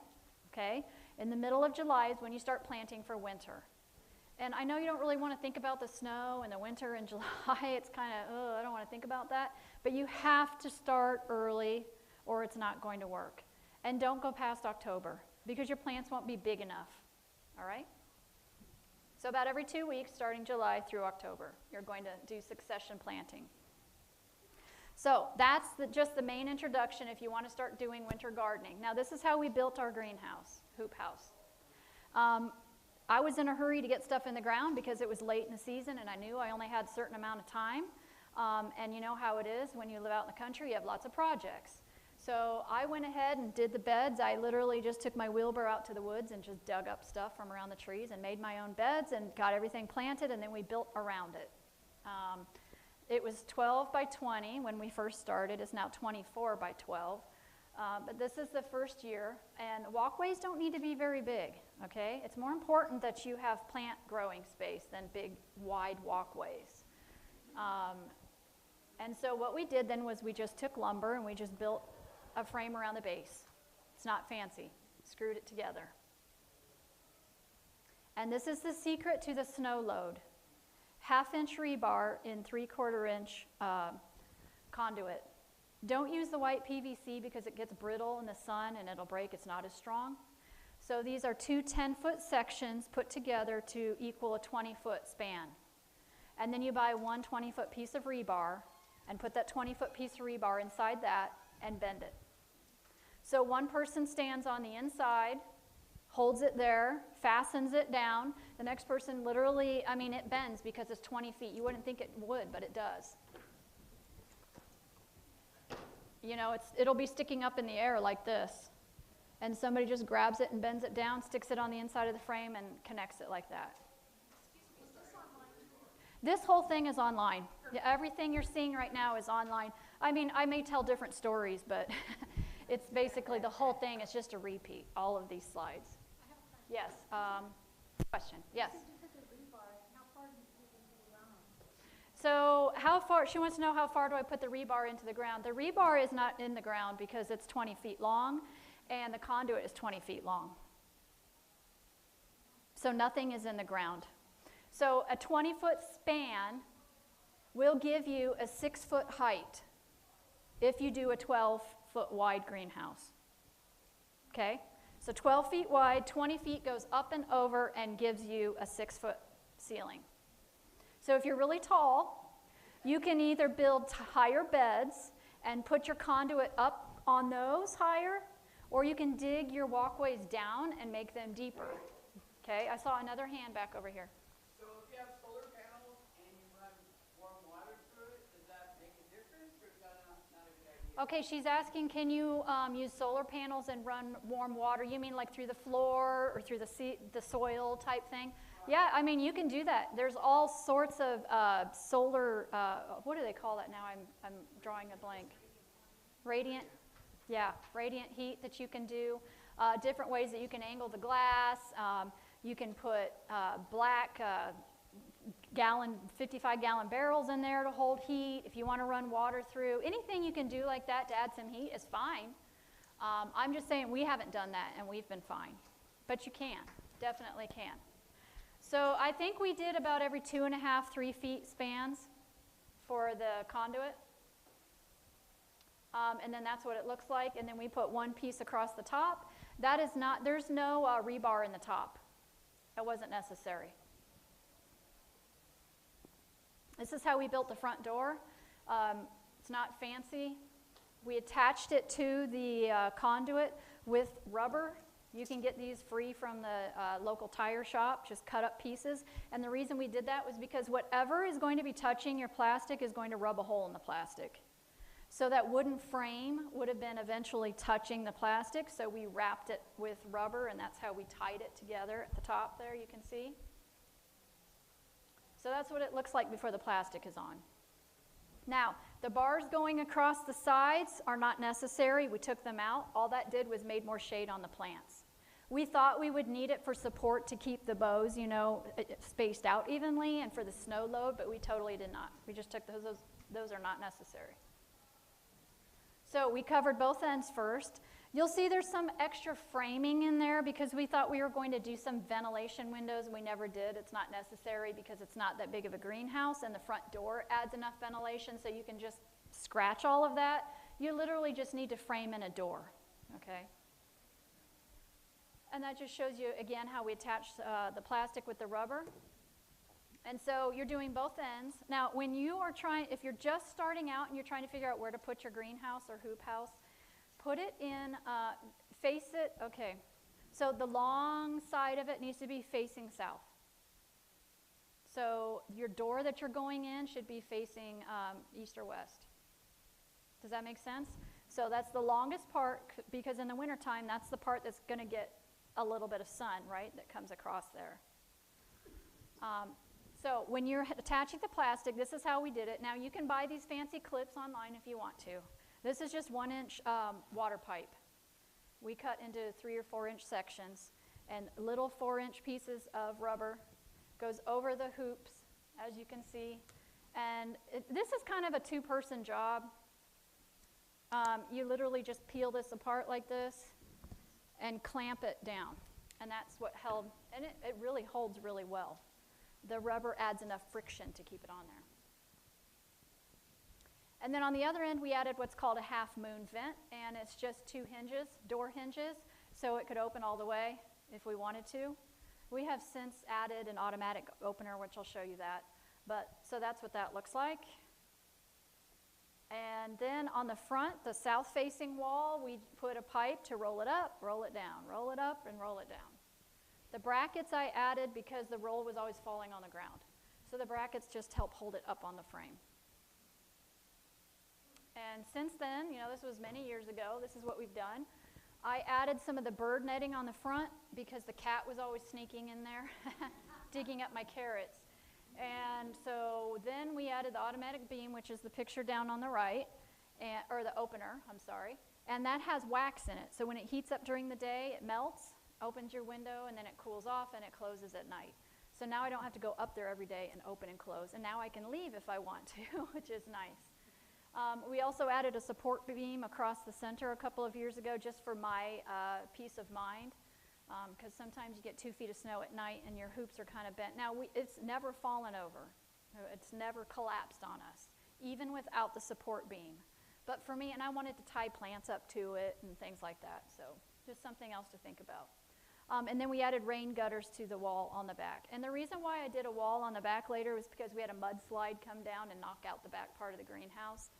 okay? In the middle of July is when you start planting for winter. And I know you don't really want to think about the snow and the winter in July. It's kind of, oh, I don't want to think about that. But you have to start early or it's not going to work. And don't go past October because your plants won't be big enough, all right? So about every 2 weeks, starting July through October, you're going to do succession planting. So that's just the main introduction if you want to start doing winter gardening. Now this is how we built our greenhouse, hoop house. I was in a hurry to get stuff in the ground because it was late in the season and I knew I only had a certain amount of time. And you know how it is when you live out in the country, you have lots of projects. So I went ahead and did the beds. I literally just took my wheelbarrow out to the woods and just dug up stuff from around the trees and made my own beds and got everything planted and then we built around it. It was 12 by 20 when we first started. It's now 24 by 12. But this is the first year and walkways don't need to be very big, okay? It's more important that you have plant growing space than big wide walkways. And so what we did then was we just took lumber and we just built a frame around the base. It's not fancy. Screwed it together. And this is the secret to the snow load. 1/2-inch rebar in 3/4-inch conduit. Don't use the white PVC because it gets brittle in the sun and it'll break. It's not as strong. So these are 2 10-foot sections put together to equal a 20-foot span. And then you buy 1 20-foot piece of rebar and put that 20-foot piece of rebar inside that and bend it. So one person stands on the inside, holds it there, fastens it down. The next person literally, I mean, it bends because it's 20 feet. You wouldn't think it would, but it does. You know, it'll be sticking up in the air like this. And somebody just grabs it and bends it down, sticks it on the inside of the frame, and connects it like that. Excuse me, is this online? This whole thing is online. Yeah, everything you're seeing right now is online. I mean, I may tell different stories, but it's basically the whole thing is just a repeat, all of these slides. Yes, question, yes. So how far, she wants to know how far do I put the rebar into the ground. The rebar is not in the ground because it's 20 feet long and the conduit is 20 feet long. So nothing is in the ground. So a 20-foot span will give you a 6-foot height if you do a 12-foot wide greenhouse. okay? So 12 feet wide, 20 feet goes up and over and gives you a 6-foot ceiling. So if you're really tall, you can either build higher beds and put your conduit up on those higher, or you can dig your walkways down and make them deeper. Okay, I saw another hand back over here. So if you have solar panels and you run warm water through it, does that make a difference, or is that not a good idea? Okay, she's asking, can you use solar panels and run warm water? You mean like through the floor or through the soil type thing? Yeah, I mean, you can do that. There's all sorts of solar, what do they call that now? I'm drawing a blank. Radiant? Yeah, radiant heat that you can do. Different ways that you can angle the glass. You can put black 55-gallon barrels in there to hold heat. If you want to run water through, anything you can do like that to add some heat is fine. I'm just saying we haven't done that and we've been fine. But you can, definitely can. So I think we did about every 2.5, 3 feet spans for the conduit. And then that's what it looks like. And then we put one piece across the top. That is not, there's no rebar in the top. That wasn't necessary. This is how we built the front door. It's not fancy. We attached it to the conduit with rubber. You can get these free from the local tire shop, just cut up pieces. And the reason we did that was because whatever is going to be touching your plastic is going to rub a hole in the plastic. So that wooden frame would have been eventually touching the plastic, so we wrapped it with rubber, and that's how we tied it together at the top there, you can see. So that's what it looks like before the plastic is on. Now, the bars going across the sides are not necessary. We took them out. All that did was made more shade on the plants. We thought we would need it for support to keep the bows, you know, spaced out evenly and for the snow load, but we totally did not. We just took those are not necessary. So we covered both ends first. You'll see there's some extra framing in there because we thought we were going to do some ventilation windows. We never did. It's not necessary because it's not that big of a greenhouse, and the front door adds enough ventilation so you can just scratch all of that. You literally just need to frame in a door, okay? And that just shows you, again, how we attach the plastic with the rubber. And so you're doing both ends. Now, when you are trying, if you're just starting out and you're trying to figure out where to put your greenhouse or hoop house, put it in, face it, okay. So the long side of it needs to be facing south. So your door that you're going in should be facing east or west. Does that make sense? So that's the longest part because in the wintertime, that's the part that's going to get a little bit of sun, right, that comes across there. So when you're attaching the plastic, this is how we did it. Now you can buy these fancy clips online if you want to. This is just 1-inch water pipe. We cut into 3 or 4-inch sections, and little 4-inch pieces of rubber goes over the hoops, as you can see. And this is kind of a 2-person job. You literally just peel this apart like this and clamp it down. And that's what held, and it really holds really well. The rubber adds enough friction to keep it on there. And then on the other end, we added what's called a half-moon vent, and it's just 2 hinges, door hinges, so it could open all the way if we wanted to. We have since added an automatic opener, which I'll show you that. But so that's what that looks like. And then on the front, the south-facing wall, we put a pipe to roll it up, roll it down, roll it up, and roll it down. The brackets I added because the roll was always falling on the ground. So the brackets just help hold it up on the frame. And since then, you know, this was many years ago, this is what we've done. I added some of the bird netting on the front because the cat was always sneaking in there, digging up my carrots. And so then we added the automatic beam, which is the picture down on the right, or the opener, I'm sorry. And that has wax in it. So when it heats up during the day, it melts, opens your window, and then it cools off and it closes at night. So now I don't have to go up there every day and open and close. And now I can leave if I want to, which is nice. We also added a support beam across the center a couple of years ago just for my peace of mind, because sometimes you get 2 feet of snow at night and your hoops are kind of bent. Now, it's never fallen over. It's never collapsed on us, even without the support beam. But for me, and I wanted to tie plants up to it and things like that, so Just something else to think about. And then we added rain gutters to the wall on the back. And the reason why I did a wall on the back later was because we had a mudslide come down and knock out the back part of the greenhouse.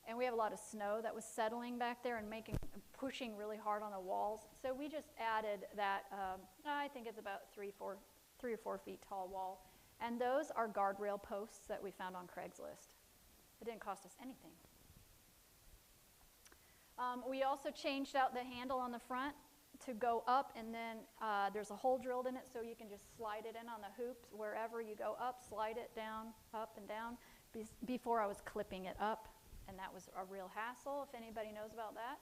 And we have a lot of snow that was settling back there and pushing really hard on the walls. So we just added that, I think it's about 3 or 4 feet tall wall. And those are guardrail posts that we found on Craigslist. It didn't cost us anything. We also changed out the handle on the front to go up, and then there's a hole drilled in it so you can just slide it in on the hoops. Wherever you go up, slide it down, up and down. Before I was clipping it up, and that was a real hassle, if anybody knows about that.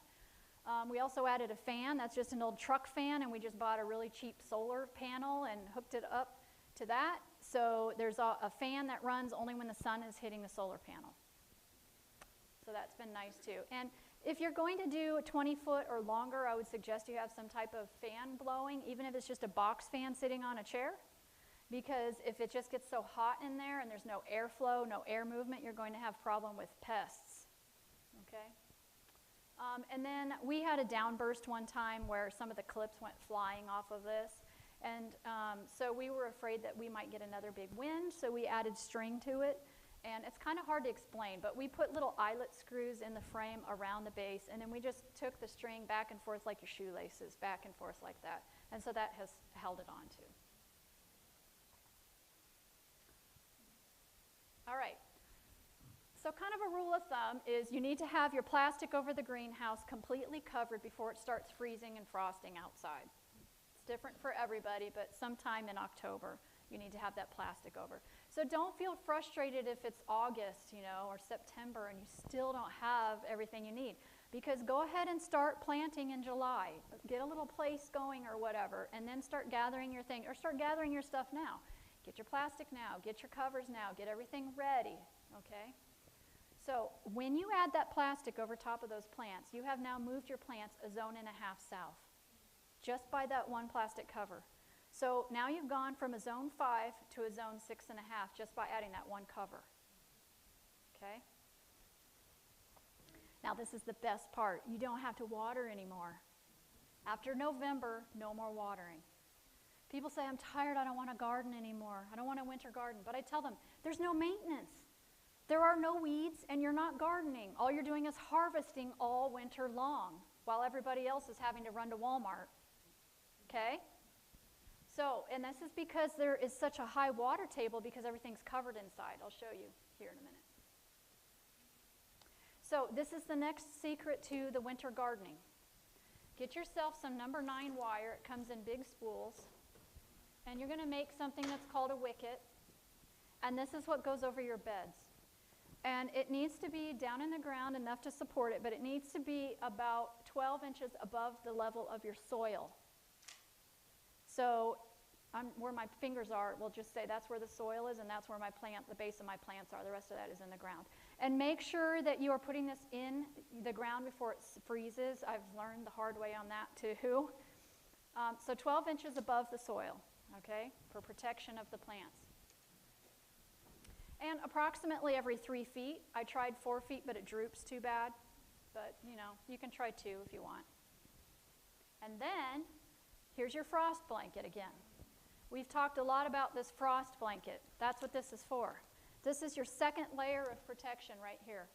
We also added a fan. That's just an old truck fan, and we just bought a really cheap solar panel and hooked it up to that. So there's a fan that runs only when the sun is hitting the solar panel. So that's been nice too. And if you're going to do a 20-foot or longer, I would suggest you have some type of fan blowing, even if it's just a box fan sitting on a chair. Because if it just gets so hot in there and there's no airflow, no air movement, you're going to have problem with pests. Okay? And then we had a downburst one time where some of the clips went flying off of this. And so we were afraid that we might get another big wind, so we added string to it. And it's kind of hard to explain, but we put little eyelet screws in the frame around the base, and then we just took the string back and forth like your shoelaces, back and forth like that. And so that has held it on too. All right. So kind of a rule of thumb is you need to have your plastic over the greenhouse completely covered before it starts freezing and frosting outside. It's different for everybody, but sometime in October, you need to have that plastic over. So don't feel frustrated if it's August, or September and you still don't have everything you need. Because go ahead and start planting in July. Get a little place going or whatever, and then start gathering your thing, or start gathering your stuff now. Get your plastic now, get your covers now, get everything ready, okay? So when you add that plastic over top of those plants, you have now moved your plants 1.5 zones south, just by that one plastic cover. So now you've gone from a zone 5 to a zone 6.5 just by adding that one cover. Okay? Now this is the best part. You don't have to water anymore. After November, no more watering. People say, I'm tired, I don't want to garden anymore. I don't want a winter garden. But I tell them, there's no maintenance. There are no weeds, and you're not gardening. All you're doing is harvesting all winter long while everybody else is having to run to Walmart. Okay? So, and this is because there is such a high water table because everything's covered inside. I'll show you here in a minute. So this is the next secret to the winter gardening. Get yourself some number 9 wire. It comes in big spools. And you're going to make something that's called a wicket. And this is what goes over your beds. And it needs to be down in the ground enough to support it, but it needs to be about 12 inches above the level of your soil. So where my fingers are, we'll just say that's where the soil is, and that's where the base of my plants are. The rest of that is in the ground. And make sure that you are putting this in the ground before it freezes. I've learned the hard way on that too. So 12 inches above the soil, okay, for protection of the plants. And approximately every 3 feet. I tried 4 feet, but it droops too bad. But, you can try 2 if you want. And then, here's your frost blanket again. We've talked a lot about this frost blanket. That's what this is for. This is your second layer of protection right here.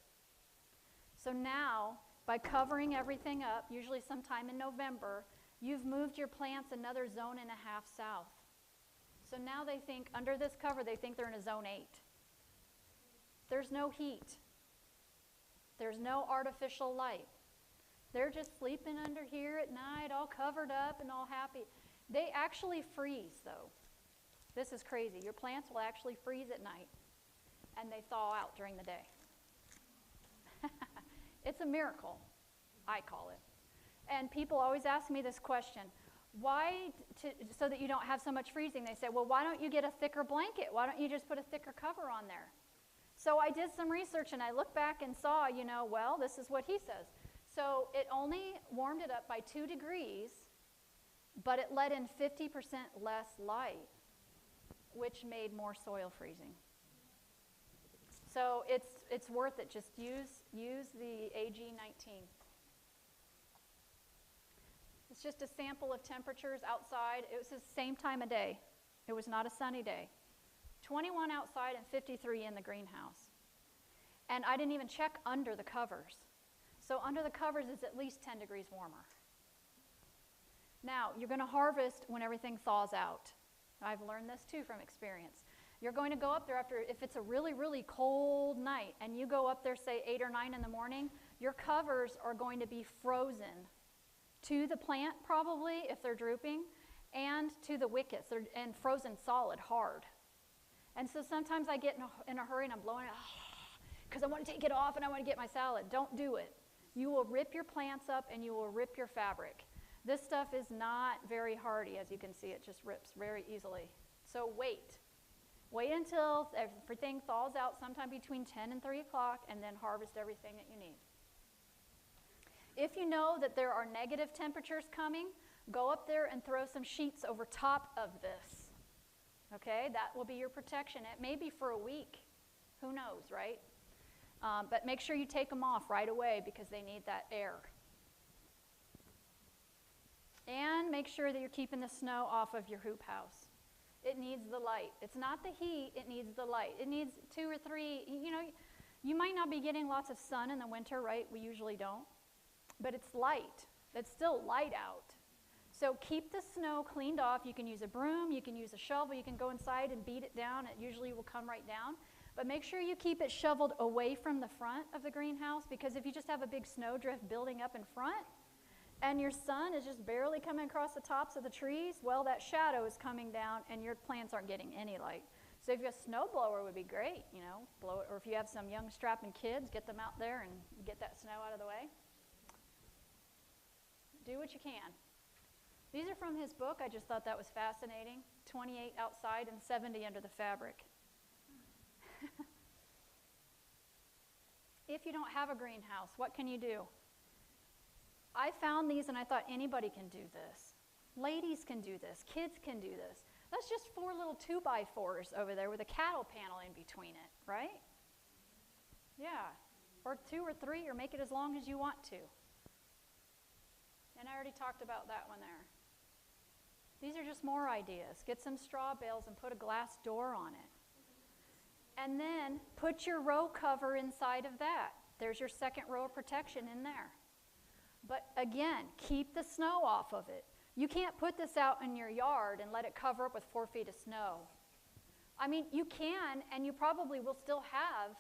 So now, by covering everything up, usually sometime in November, you've moved your plants another 1.5 zones south. So now they think, under this cover, they think they're in a zone 8. There's no heat. There's no artificial light. They're just sleeping under here at night, all covered up and all happy. They actually freeze, though. This is crazy. Your plants will actually freeze at night, and they thaw out during the day. It's a miracle, I call it. And people always ask me this question, so that you don't have so much freezing. They say, well, why don't you get a thicker blanket? Why don't you just put a thicker cover on there? So I did some research, and I looked back and saw, well, this is what he says. So it only warmed it up by 2 degrees, but it let in 50% less light, which made more soil freezing. So it's worth it. Just use the AG19. It's just a sample of temperatures outside. It was the same time of day. It was not a sunny day. 21 outside and 53 in the greenhouse. And I didn't even check under the covers. So under the covers is at least 10 degrees warmer. Now, you're going to harvest when everything thaws out. I've learned this too from experience. You're going to go up there after, if it's a really, really cold night, and you go up there, say 8 or 9 in the morning, your covers are going to be frozen to the plant probably, if they're drooping, and to the wickets, and frozen solid, hard. And so sometimes I get in a hurry and I'm blowing it, because I want to take it off and I want to get my salad. Don't do it. You will rip your plants up and you will rip your fabric. This stuff is not very hardy, as you can see. It just rips very easily. So wait. Wait until everything thaws out sometime between 10 and 3 o'clock, and then harvest everything that you need. If you know that there are negative temperatures coming, go up there and throw some sheets over top of this. Okay, that will be your protection. It may be for a week. Who knows, right? But make sure you take them off right away because they need that air. And make sure that you're keeping the snow off of your hoop house. It needs the light. It's not the heat, it needs the light. It needs 2 or 3, you might not be getting lots of sun in the winter, right? We usually don't. But it's light. It's still light out. So keep the snow cleaned off. You can use a broom, you can use a shovel, you can go inside and beat it down. It usually will come right down. But make sure you keep it shoveled away from the front of the greenhouse, because if you just have a big snowdrift building up in front and your sun is just barely coming across the tops of the trees, well, that shadow is coming down and your plants aren't getting any light. So if you have a snow blower, would be great, blow it. Or if you have some young strapping kids, get them out there and get that snow out of the way. Do what you can. These are from his book. I just thought that was fascinating. 28 outside and 70 under the fabric. If you don't have a greenhouse, what can you do? I found these and I thought anybody can do this. Ladies can do this. Kids can do this. That's just 4 little 2x4s over there with a cattle panel in between it, right? Yeah. Or 2 or 3, or make it as long as you want to. And I already talked about that one there. These are just more ideas. Get some straw bales and put a glass door on it. And then put your row cover inside of that. There's your second row of protection in there. But again, keep the snow off of it. You can't put this out in your yard and let it cover up with 4 feet of snow. I mean, you can, and you probably will still have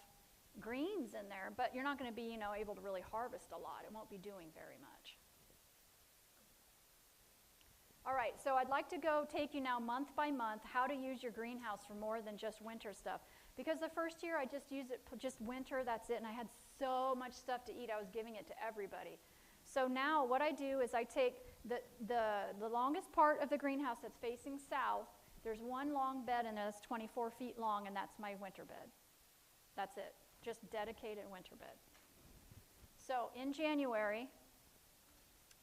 greens in there, but you're not going to be, able to really harvest a lot. It won't be doing very much. All right, so I'd like to take you now month by month how to use your greenhouse for more than just winter stuff. Because the first year I just used it just winter, that's it, and I had so much stuff to eat, I was giving it to everybody. So now what I do is I take the longest part of the greenhouse that's facing south. There's one long bed in there that's 24 feet long, and that's my winter bed. That's it, just dedicated winter bed. So in January,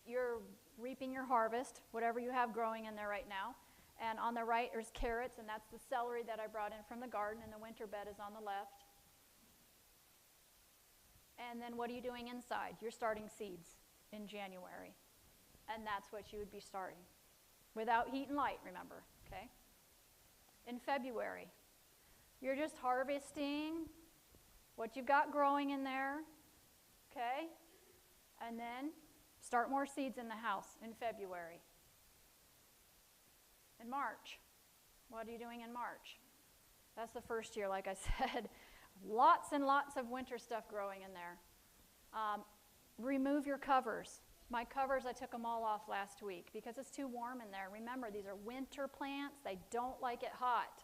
you're reaping your harvest, whatever you have growing in there right now. And on the right, there's carrots, and that's the celery that I brought in from the garden, and the winter bed is on the left. And then what are you doing inside? You're starting seeds in January. And that's what you would be starting. Without heat and light, remember, okay? In February, you're just harvesting what you've got growing in there, okay? And then start more seeds in the house in February. In March, what are you doing in March? That's the first year, like I said. Lots and lots of winter stuff growing in there. Remove your covers. My covers, I took them all off last week because it's too warm in there. Remember, these are winter plants. They don't like it hot.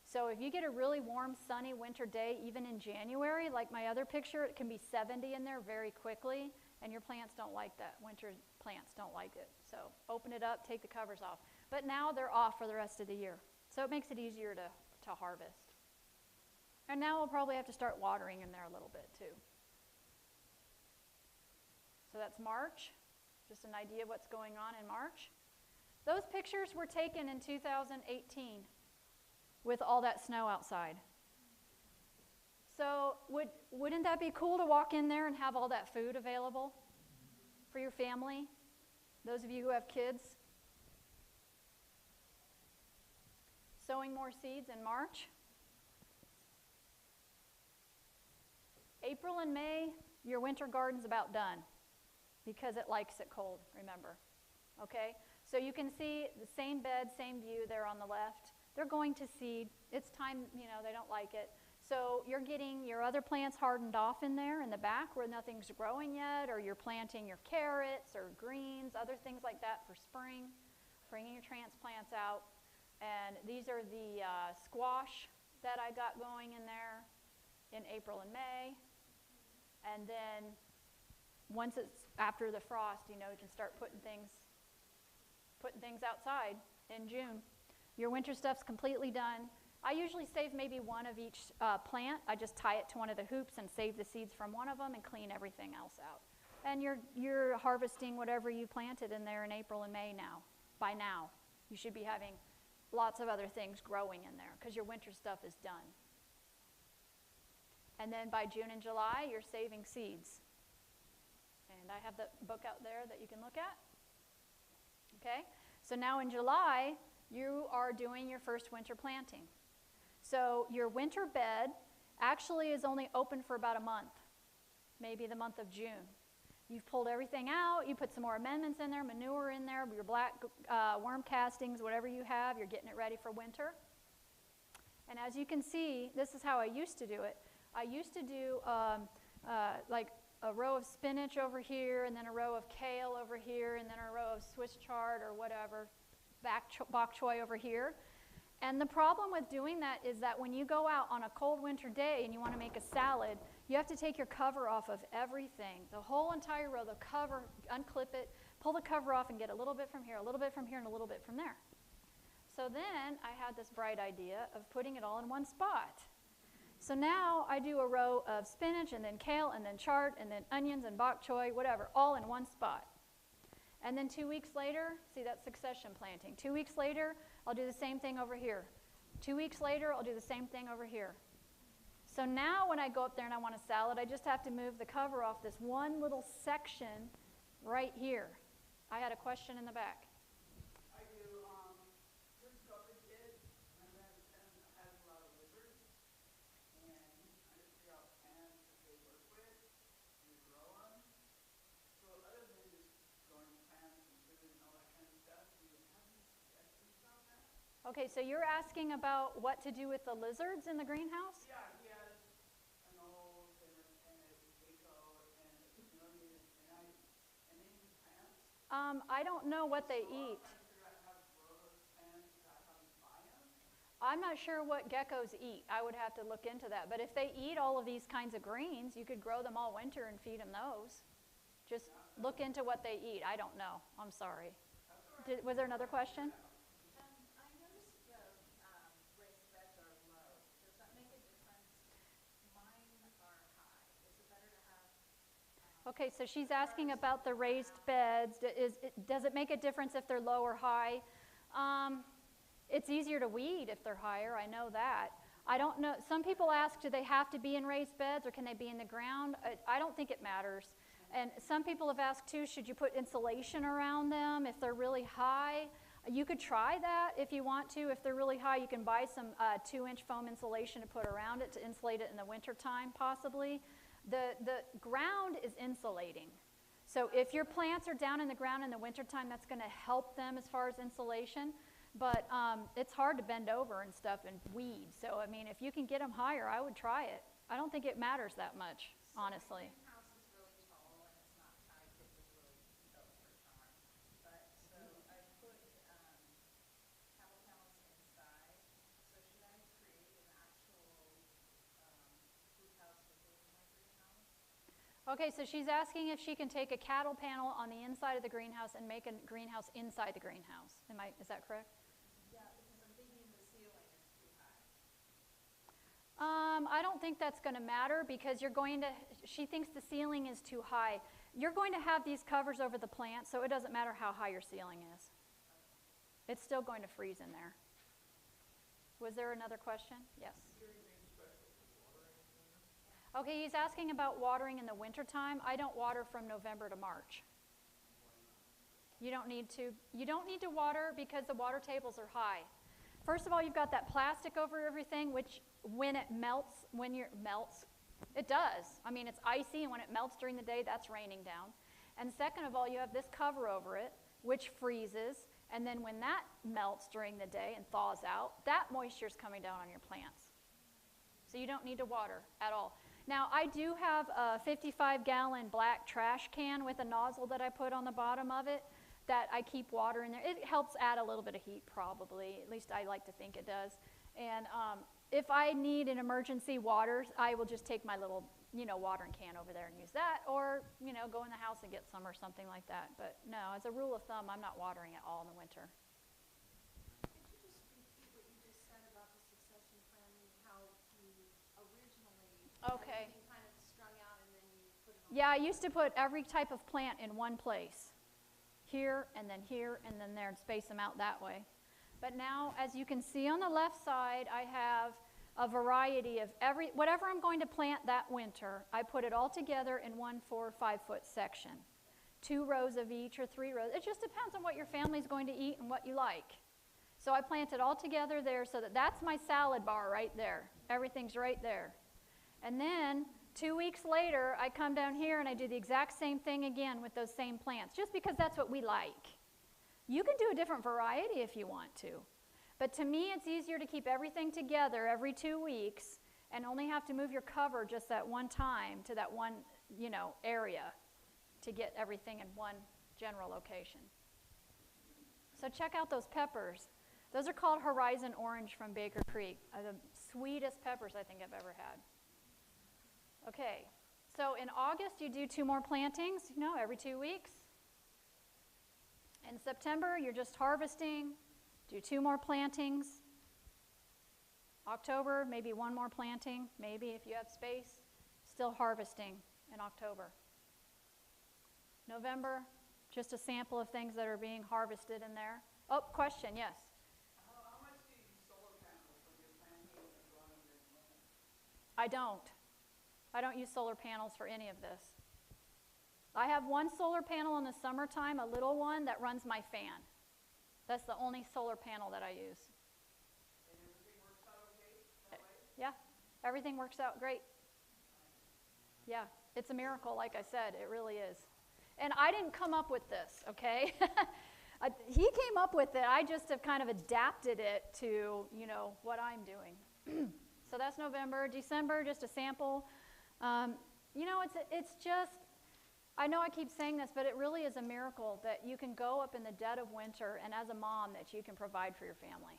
So if you get a really warm, sunny winter day, even in January, like my other picture, it can be 70 in there very quickly, and your plants don't like that. Winter plants don't like it. So open it up, take the covers off. But now they're off for the rest of the year. So it makes it easier to harvest. And now we'll probably have to start watering in there a little bit too. So that's March. Just an idea of what's going on in March. Those pictures were taken in 2018 with all that snow outside. So wouldn't that be cool to walk in there and have all that food available for your family? Those of you who have kids, sowing more seeds in March. April and May, your winter garden's about done because it likes it cold, remember. Okay? So you can see the same bed, same view there on the left. They're going to seed. It's time, they don't like it. So you're getting your other plants hardened off in there in the back where nothing's growing yet, or you're planting your carrots or greens, other things like that for spring, bringing your transplants out. And these are the squash that I got going in there in April and May. And then once it's after the frost, you can start putting things outside in June. Your winter stuff's completely done. I usually save maybe one of each plant. I just tie it to one of the hoops and save the seeds from one of them and clean everything else out. And you're harvesting whatever you planted in there in April and May now. By now, you should be having lots of other things growing in there because your winter stuff is done. And then by June and July, you're saving seeds. And I have the book out there that you can look at. Okay? So now in July, you are doing your first winter planting. So your winter bed actually is only open for about a month, maybe the month of June. You've pulled everything out, you put some more amendments in there, manure in there, your black worm castings, whatever you have, you're getting it ready for winter. And as you can see, this is how I used to do it. I used to do like a row of spinach over here, and then a row of kale over here, and then a row of Swiss chard or whatever, bok choy over here. And the problem with doing that is that when you go out on a cold winter day and you want to make a salad, you have to take your cover off of everything, the whole entire row, the cover, unclip it, pull the cover off and get a little bit from here, a little bit from here, and a little bit from there. So then I had this bright idea of putting it all in one spot. So now I do a row of spinach and then kale and then chard and then onions and bok choy, whatever, all in one spot. And then 2 weeks later, see, that's succession planting. 2 weeks later, I'll do the same thing over here. 2 weeks later, I'll do the same thing over here. So now when I go up there and I want a salad, I just have to move the cover off this one little section right here. I had a question in the back. I do fruit covered beds, and then it has a lot of lizards, and I just figure out plants that they work with and grow them. So other than just growing plants and food and all that kind of stuff, do you have any suggestions about that? Okay, so you're asking about what to do with the lizards in the greenhouse? Yeah, he has an old and a gecko and any plants. I don't know what they eat. I'm not sure what geckos eat. I would have to look into that. But if they eat all of these kinds of greens, you could grow them all winter and feed them those. Just look into what they eat. I don't know. I'm sorry. Was there another question? I noticed the raised beds are low. Does that make a difference? Mine are high. Is it better to have? Okay, so she's asking about the raised beds. Does it make a difference if they're low or high? It's easier to weed if they're higher. I know that. I don't know. Some people ask, do they have to be in raised beds or can they be in the ground? I don't think it matters. And some people have asked too, should you put insulation around them if they're really high? You could try that if you want to. If they're really high, you can buy some 2-inch foam insulation to put around it to insulate it in the wintertime possibly. The ground is insulating. So if your plants are down in the ground in the wintertime, that's going to help them as far as insulation. But it's hard to bend over and stuff and weed. So, I mean, if you can get them higher, I would try it. I don't think it matters that much, honestly. My house is really tall and it's not tight. It was really built for summer. But so I put cattle panels inside. So should I create an actual food house within my greenhouse? Okay, so she's asking if she can take a cattle panel on the inside of the greenhouse and make a greenhouse inside the greenhouse. Is that correct? Yeah, because I'm thinking the ceiling is too high. I don't think that's going to matter because she thinks the ceiling is too high. You're going to have these covers over the plant, so it doesn't matter how high your ceiling is. It's still going to freeze in there. Was there another question? Yes. Okay, he's asking about watering in the wintertime. I don't water from November to March. You don't need to water because the water tables are high. First of all, you've got that plastic over everything, which when it melts, it does. I mean, it's icy, and when it melts during the day, that's raining down. And second of all, you have this cover over it, which freezes, and then when that melts during the day and thaws out, that moisture is coming down on your plants. So you don't need to water at all. Now, I do have a 55-gallon black trash can with a nozzle that I put on the bottom of it that I keep water in there. It helps add a little bit of heat, probably. At least I like to think it does. And if I need an emergency water, I will just take my little, watering can over there and use that, or, go in the house and get some or something like that. But no, as a rule of thumb, I'm not watering at all in the winter. Could you just repeat what you just said about the succession planning, how you originally had Okay. everything kind of strung out and then you put it on? Yeah, I used to put every type of plant in one place. Here, and then there, and space them out that way. But now, as you can see on the left side, I have a variety of whatever I'm going to plant that winter, I put it all together in 1 4 or 5 foot section. 2 rows of each or 3 rows. It just depends on what your family's going to eat and what you like. So I plant it all together there so that's my salad bar right there. Everything's right there. And then 2 weeks later, I come down here and I do the exact same thing again with those same plants, just because that's what we like. You can do a different variety if you want to. But to me, it's easier to keep everything together every 2 weeks and only have to move your cover just that one time to that one, area to get everything in one general location. So check out those peppers. Those are called Horizon Orange from Baker Creek. The sweetest peppers I think I've ever had. Okay, so in August you do 2 more plantings, every 2 weeks. In September you're just harvesting, do 2 more plantings. October, maybe 1 more planting, maybe if you have space, still harvesting in October. November, just a sample of things that are being harvested in there. Oh, question, yes. How much do you use solar panels when you're planting and growing in winter? I don't use solar panels for any of this. I have one solar panel in the summertime, a little one that runs my fan. That's the only solar panel that I use. And everything works out okay that way? Yeah, everything works out great. Yeah, it's a miracle, like I said, it really is. And I didn't come up with this, okay? He came up with it. I just have kind of adapted it to, what I'm doing. So that's November. December, just a sample. It's just, I know I keep saying this, but it really is a miracle that you can go up in the dead of winter and as a mom that you can provide for your family.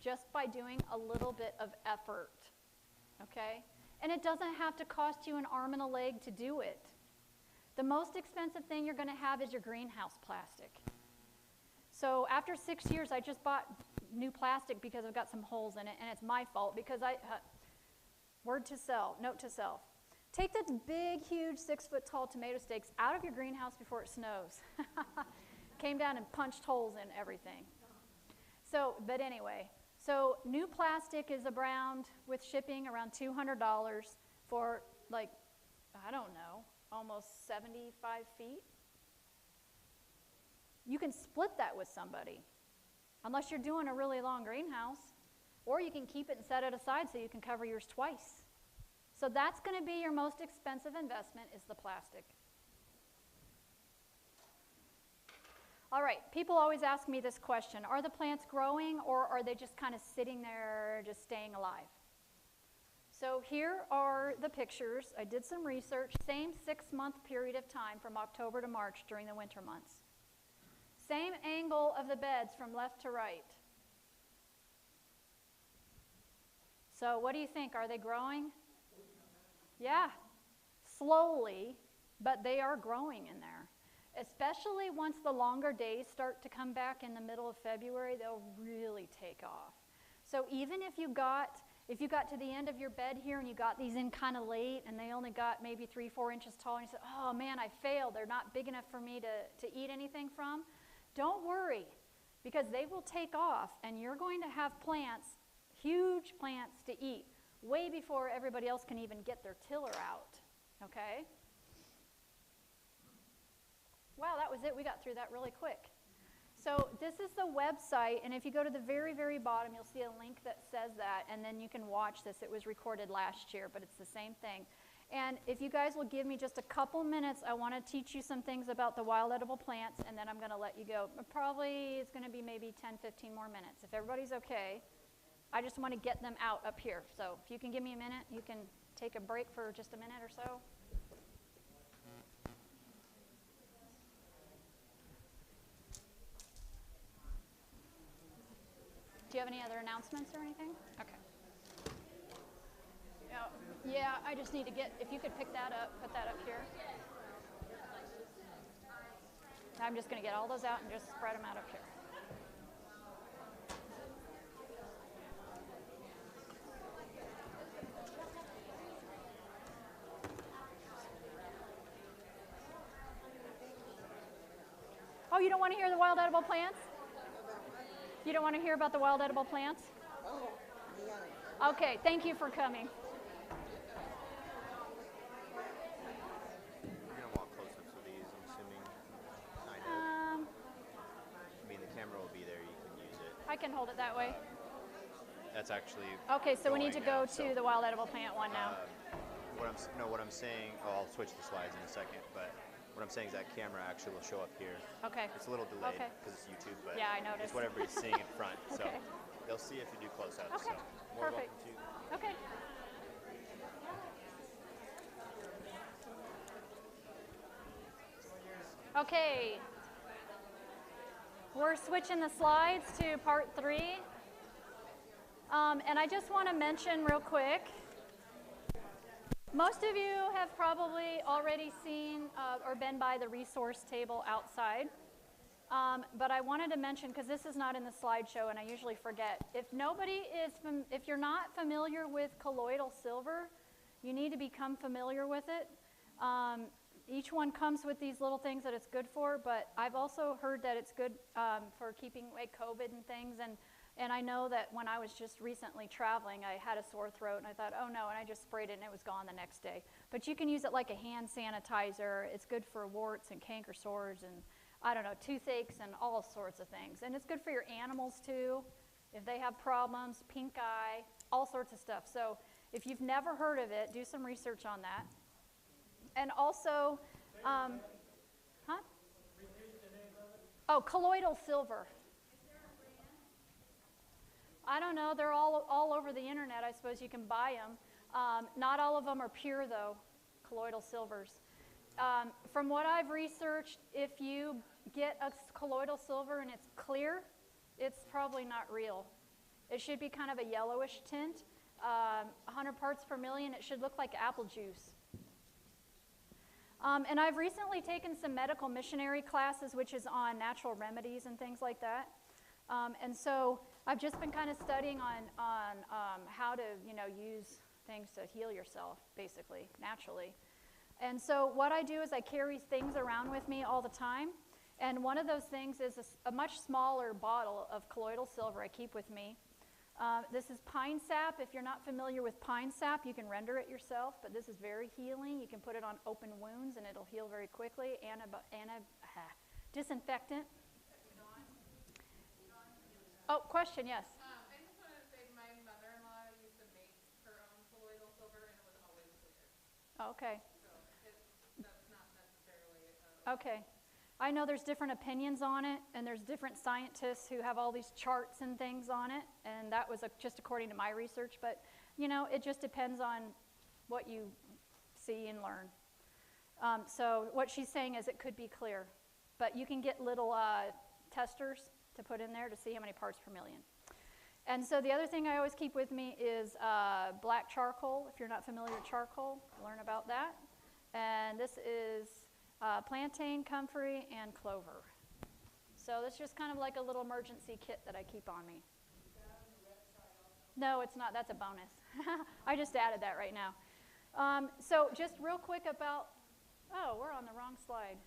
Just by doing a little bit of effort, okay? And it doesn't have to cost you an arm and a leg to do it. The most expensive thing you're going to have is your greenhouse plastic. So after 6 years, I just bought new plastic because I've got some holes in it, and it's my fault because note to self. Take the big, huge 6-foot-tall tomato stakes out of your greenhouse before it snows. Came down and punched holes in everything. But anyway, so new plastic is around, with shipping, around $200 for almost 75 feet. You can split that with somebody, unless you're doing a really long greenhouse, or you can keep it and set it aside so you can cover yours twice. So that's going to be your most expensive investment, is the plastic. All right, people always ask me this question: are the plants growing, or are they just kind of sitting there, just staying alive? So here are the pictures. I did some research. Same 6-month period of time from October to March during the winter months. Same angle of the beds from left to right. So what do you think? Are they growing? Yeah, slowly, but they are growing in there. Especially once the longer days start to come back in the middle of February, they'll really take off. So even if you got to the end of your bed here and you got these in kind of late and they only got maybe 3-4 inches tall and you said, oh man, I failed, they're not big enough for me to eat anything from, don't worry, because they will take off and you're going to have plants, huge plants to eat, way before everybody else can even get their tiller out, okay? Wow, that was it. We got through that really quick. So this is the website, and if you go to the very, very bottom, you'll see a link that says that, and then you can watch this. It was recorded last year, but it's the same thing. And if you guys will give me just a couple minutes, I want to teach you some things about the wild edible plants, and then I'm going to let you go. Probably it's going to be maybe 10, 15 more minutes. If everybody's okay, I just want to get them out up here. So if you can give me a minute, you can take a break for just a minute or so. Do you have any other announcements or anything? Okay. Yeah, I just need to get, if you could pick that up, put that up here. I'm just going to get all those out and just spread them out up here. Oh, you don't want to hear the wild edible plants? You don't want to hear about the wild edible plants? Okay, thank you for coming. You're going to walk close-ups with these, I'm assuming. Kind of. I mean, the camera will be there. You can use it. I can hold it that way. That's actually Okay, so we need to go going to now, the wild edible plant one now. What I'm saying, I'll switch the slides in a second, but what I'm saying is that camera actually will show up here. Okay. It's a little delayed Okay. because it's YouTube, but Yeah, I noticed. it's what everybody's seeing in front. So Okay. they'll see if you do close-ups. Okay, So more perfect. welcome to. Okay. Okay. We're switching the slides to part 3. And I just want to mention real quick, most of you have probably already seen or been by the resource table outside. But I wanted to mention, because this is not in the slideshow and I usually forget, if you're not familiar with colloidal silver, you need to become familiar with it. Each one comes with these little things that it's good for, but I've also heard that it's good for keeping away COVID and things. And I know that when I was just recently traveling, I had a sore throat, and I thought, oh no, and I just sprayed it, and it was gone the next day. But you can use it like a hand sanitizer. It's good for warts and canker sores and, I don't know, toothaches and all sorts of things. And it's good for your animals, too, if they have problems, pink eye, all sorts of stuff. So if you've never heard of it, do some research on that. And also, Oh, colloidal silver. I don't know. They're all over the internet. I suppose you can buy them. Not all of them are pure, though, colloidal silvers. From what I've researched, if you get a colloidal silver and it's clear, it's probably not real. It should be kind of a yellowish tint. 100 parts per million, it should look like apple juice. And I've recently taken some medical missionary classes, which is on natural remedies and things like that. And so I've just been kind of studying on how to, use things to heal yourself, basically, naturally. And so what I do is I carry things around with me all the time. And one of those things is a much smaller bottle of colloidal silver I keep with me. This is pine sap. If you're not familiar with pine sap, you can render it yourself, but this is very healing. You can put it on open wounds, and it'll heal very quickly. Disinfectant. Oh, question, yes. I just wanted to say my mother-in-law used to make her own colloidal silver, and it was always clear. Oh, okay. So that's not necessarily Okay. I know there's different opinions on it, and there's different scientists who have all these charts and things on it, and that was just according to my research, but, it just depends on what you see and learn. So what she's saying is it could be clear, but you can get little testers to put in there to see how many parts per million. And so the other thing I always keep with me is black charcoal. If you're not familiar with charcoal, learn about that. And this is plantain, comfrey, and clover. So that's just kind of like a little emergency kit that I keep on me. No, it's not. That's a bonus. I just added that right now. So just real quick about, oh, we're on the wrong slide.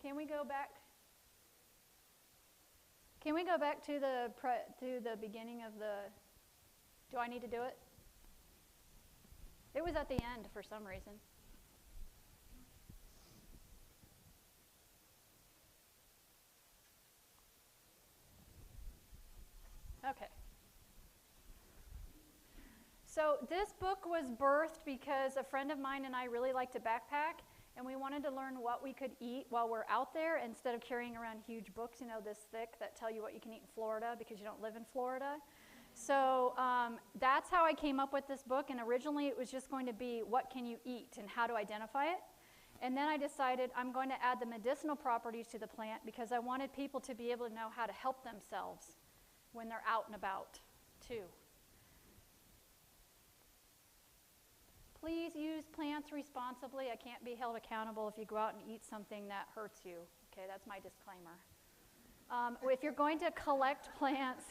Can we go back? Can we go back to the beginning of the, do I need to do it? It was at the end for some reason. So this book was birthed because a friend of mine and I really like to backpack, and we wanted to learn what we could eat while we're out there instead of carrying around huge books, you know, this thick that tell you what you can eat in Florida because you don't live in Florida. So that's how I came up with this book, and originally it was just going to be what can you eat and how to identify it. And then I decided I'm going to add the medicinal properties to the plant because I wanted people to be able to know how to help themselves when they're out and about too. Please use plants responsibly. I can't be held accountable if you go out and eat something that hurts you. Okay, that's my disclaimer. If you're going to collect plants,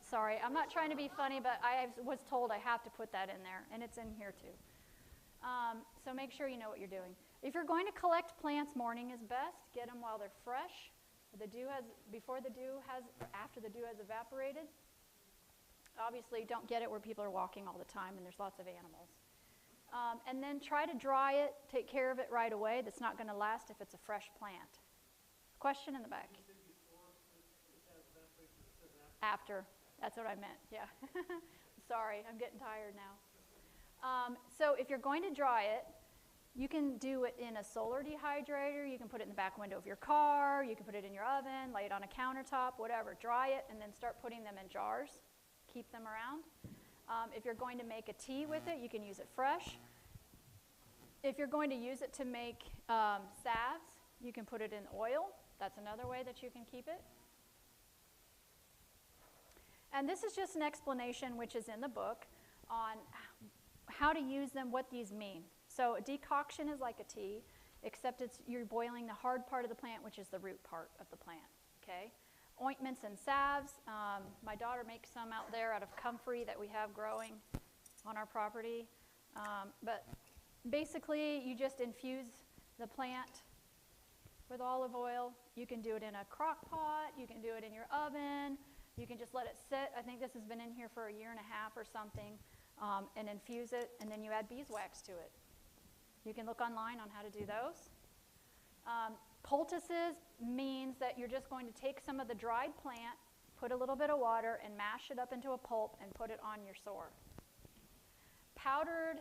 sorry, I'm not trying to be funny, but I was told I have to put that in there, and it's in here too. So make sure you know what you're doing. If you're going to collect plants, morning is best. Get them while they're fresh. After the dew has evaporated. Obviously, don't get it where people are walking all the time and there's lots of animals. And then try to dry it, take care of it right away. That's not going to last if it's a fresh plant. Question in the back. After. That's what I meant, yeah. Sorry, I'm getting tired now. So if you're going to dry it, you can do it in a solar dehydrator. You can put it in the back window of your car. You can put it in your oven, lay it on a countertop, whatever. Dry it and then start putting them in jars. Keep them around. If you're going to make a tea with it, you can use it fresh. If you're going to use it to make salves, you can put it in oil. That's another way that you can keep it. And this is just an explanation, which is in the book, on how to use them, what these mean. So a decoction is like a tea, except you're boiling the hard part of the plant, which is the root part of the plant, okay? Ointments and salves. My daughter makes some out there out of comfrey that we have growing on our property. But basically, you just infuse the plant with olive oil. You can do it in a crock pot. You can do it in your oven. You can just let it sit. I think this has been in here for 1.5 years or something, and infuse it, and then you add beeswax to it. You can look online on how to do those. Poultices means that you're just going to take some of the dried plant, put a little bit of water, and mash it up into a pulp and put it on your sore. Powdered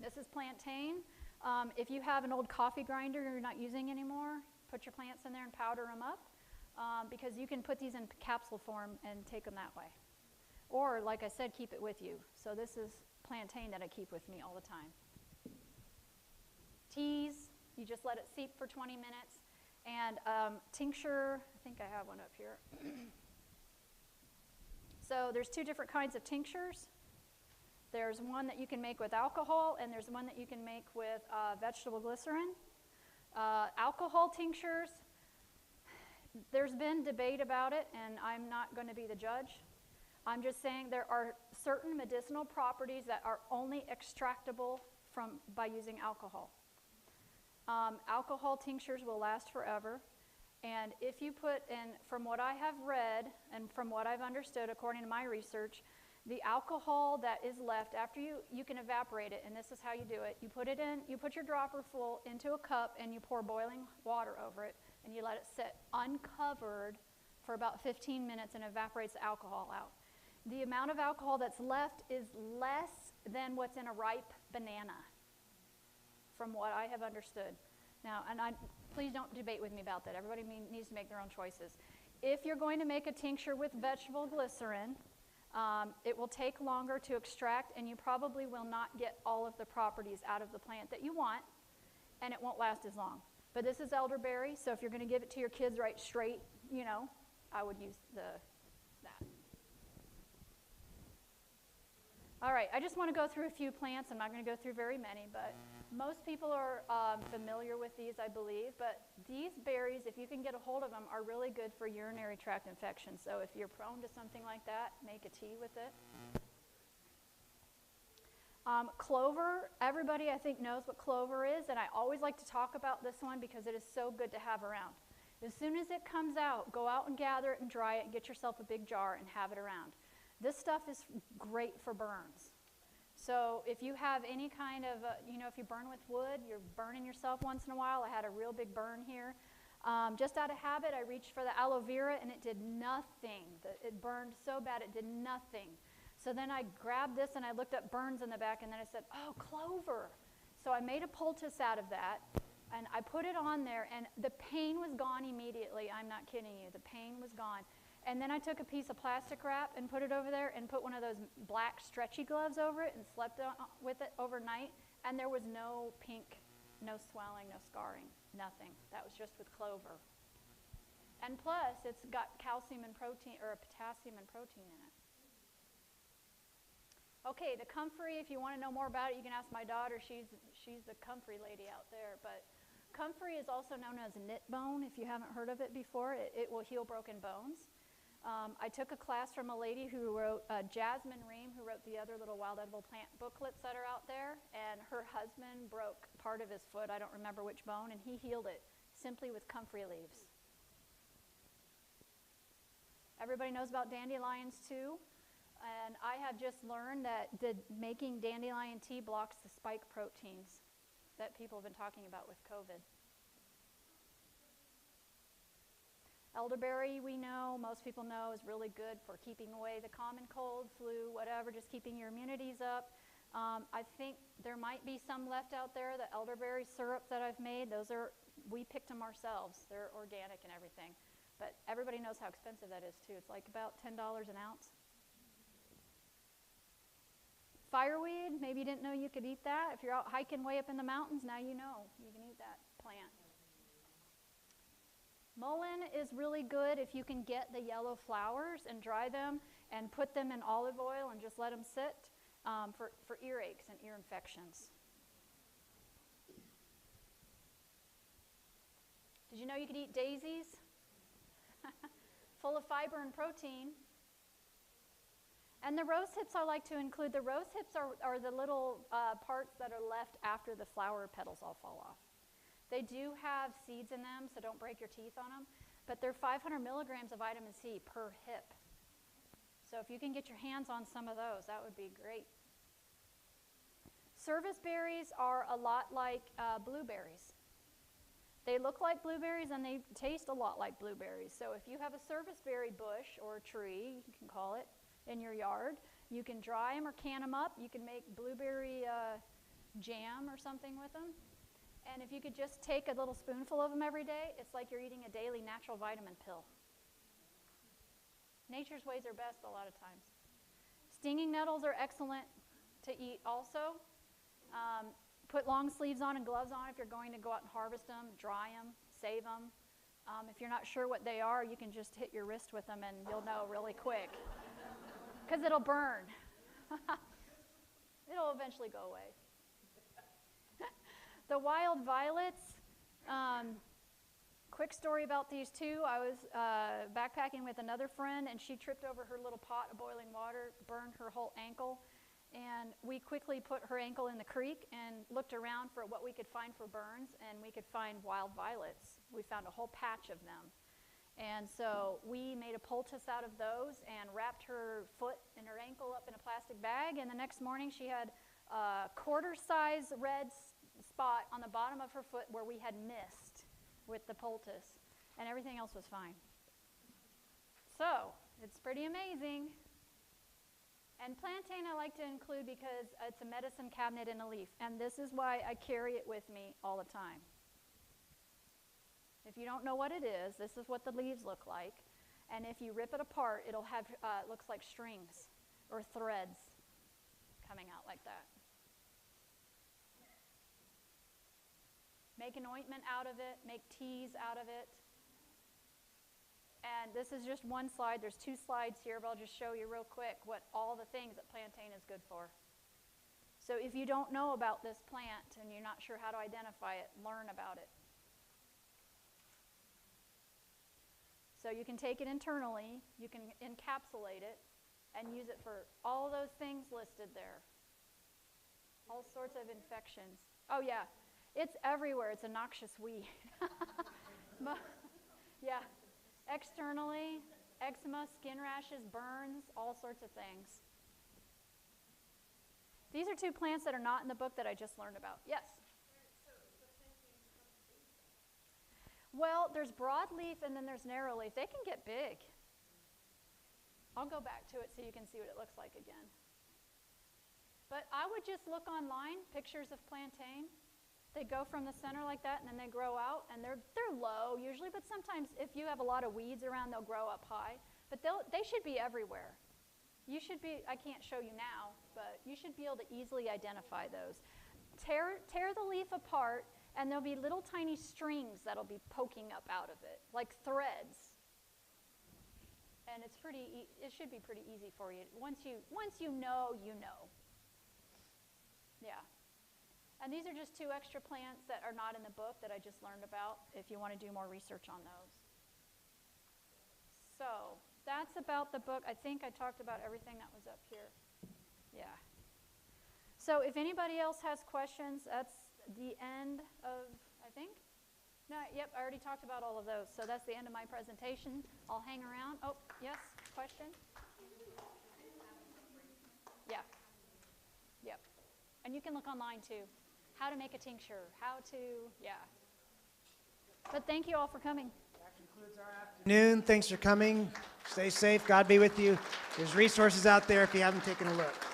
this is plantain. If you have an old coffee grinder you're not using anymore, put your plants in there and powder them up, because you can put these in capsule form and take them that way. Or, like I said, keep it with you. So this is plantain that I keep with me all the time. Teas, you just let it seep for 20 minutes. And tincture, I think I have one up here. So there's 2 different kinds of tinctures. There's one that you can make with alcohol, and there's one that you can make with vegetable glycerin. Alcohol tinctures, there's been debate about it, and I'm not going to be the judge. I'm just saying there are certain medicinal properties that are only extractable by using alcohol. Alcohol tinctures will last forever, and if you put in, from what I have read and from what I've understood according to my research, the alcohol that is left after you can evaporate it, and this is how you do it. You put it in, you put your dropper full into a cup and you pour boiling water over it, and you let it sit uncovered for about 15 minutes and evaporates the alcohol out. The amount of alcohol that's left is less than what's in a ripe banana, from what I have understood. Now, please don't debate with me about that. Everybody needs to make their own choices. If you're going to make a tincture with vegetable glycerin, it will take longer to extract, and you probably will not get all of the properties out of the plant that you want, and it won't last as long. But this is elderberry, so if you're going to give it to your kids right straight, I would use that. All right, I just want to go through a few plants. I'm not going to go through very many, but most people are familiar with these, I believe. But these berries, if you can get a hold of them, are really good for urinary tract infections. So if you're prone to something like that, make a tea with it. Clover, everybody I think knows what clover is, and I always like to talk about this one because it is so good to have around. As soon as it comes out, go out and gather it and dry it and get yourself a big jar and have it around. This stuff is great for burns. So if you have any kind of, if you burn with wood, you're burning yourself once in a while. I had a real big burn here. Just out of habit, I reached for the aloe vera, and it did nothing. It burned so bad it did nothing. So then I grabbed this and I looked up burns in the back, and then I said, oh, clover. So I made a poultice out of that, and I put it on there, and the pain was gone immediately. I'm not kidding you. The pain was gone. And then I took a piece of plastic wrap and put it over there and put one of those black stretchy gloves over it and slept with it overnight, and there was no pink, no swelling, no scarring, nothing. That was just with clover. And plus, it's got calcium and protein, or potassium and protein in it. Okay, the comfrey, if you want to know more about it, you can ask my daughter. She's the comfrey lady out there. But comfrey is also known as knit bone. If you haven't heard of it before, it will heal broken bones. I took a class from a lady who wrote, Jasmine Ream, who wrote the other little wild edible plant booklets that are out there. And her husband broke part of his foot, I don't remember which bone, and he healed it simply with comfrey leaves. Everybody knows about dandelions too. And I have just learned that making dandelion tea blocks the spike proteins that people have been talking about with COVID. Elderberry, we know, most people know, is really good for keeping away the common cold, flu, whatever, just keeping your immunities up. I think there might be some left out there, the elderberry syrup that I've made. We picked them ourselves. They're organic and everything. But everybody knows how expensive that is too. It's like about $10 an ounce. Fireweed, maybe you didn't know you could eat that. If you're out hiking way up in the mountains, now you know you can eat that plant. Mullein is really good if you can get the yellow flowers and dry them and put them in olive oil and just let them sit for earaches and ear infections. Did you know you could eat daisies? Full of fiber and protein. And the rose hips I like to include. The rose hips are the little parts that are left after the flower petals all fall off. They do have seeds in them, so don't break your teeth on them. But they're 500 milligrams of vitamin C per hip. So if you can get your hands on some of those, that would be great. Service berries are a lot like blueberries. They look like blueberries and they taste a lot like blueberries. So if you have a service berry bush or a tree, you can call it, in your yard, you can dry them or can them up. You can make blueberry jam or something with them. And if you could just take a little spoonful of them every day, it's like you're eating a daily natural vitamin pill. Nature's ways are best a lot of times. Stinging nettles are excellent to eat also. Put long sleeves on and gloves on if you're going to go out and harvest them, dry them, save them. If you're not sure what they are, you can just hit your wrist with them and you'll know really quick. Because it'll burn. It'll eventually go away. The wild violets, quick story about these two. I was backpacking with another friend, and she tripped over her little pot of boiling water, burned her whole ankle, and we quickly put her ankle in the creek and looked around for what we could find for burns, and we could find wild violets. We found a whole patch of them. And so we made a poultice out of those and wrapped her foot and her ankle up in a plastic bag, and the next morning she had a quarter-size red spot on the bottom of her foot where we had missed with the poultice, and everything else was fine. So it's pretty amazing. And plantain I like to include because it's a medicine cabinet in a leaf, and this is why I carry it with me all the time. If you don't know what it is, this is what the leaves look like, and if you rip it apart, it'll have looks like strings or threads coming out like that. Make an ointment out of it, make teas out of it. And this is just one slide. There's two slides here, but I'll just show you real quick what all the things that plantain is good for. So if you don't know about this plant and you're not sure how to identify it, learn about it. So you can take it internally, you can encapsulate it, and use it for all those things listed there. All sorts of infections. Oh yeah, it's everywhere. It's a noxious weed. Yeah. Externally, eczema, skin rashes, burns, all sorts of things. These are two plants that are not in the book that I just learned about. Yes? Well, there's broadleaf and then there's narrowleaf. They can get big. I'll go back to it so you can see what it looks like again. But I would just look online, pictures of plantain. They go from the center like that, and then they grow out, and they're low usually, but sometimes if you have a lot of weeds around, they'll grow up high. But they should be everywhere. You should be, I can't show you now, but you should be able to easily identify those. Tear the leaf apart, and there'll be little tiny strings that'll be poking up out of it, like threads. And it should be pretty easy for you. Once you know, you know. Yeah. And these are just 2 extra plants that are not in the book that I just learned about if you want to do more research on those. So that's about the book. I think I talked about everything that was up here. Yeah. So if anybody else has questions, that's the end of, I think. No, yep, I already talked about all of those. So that's the end of my presentation. I'll hang around. Oh, yes, question? Yeah. Yep. And you can look online too. How to make a tincture, yeah. But thank you all for coming. That concludes our afternoon. Thanks for coming. Stay safe. God be with you. There's resources out there if you haven't taken a look.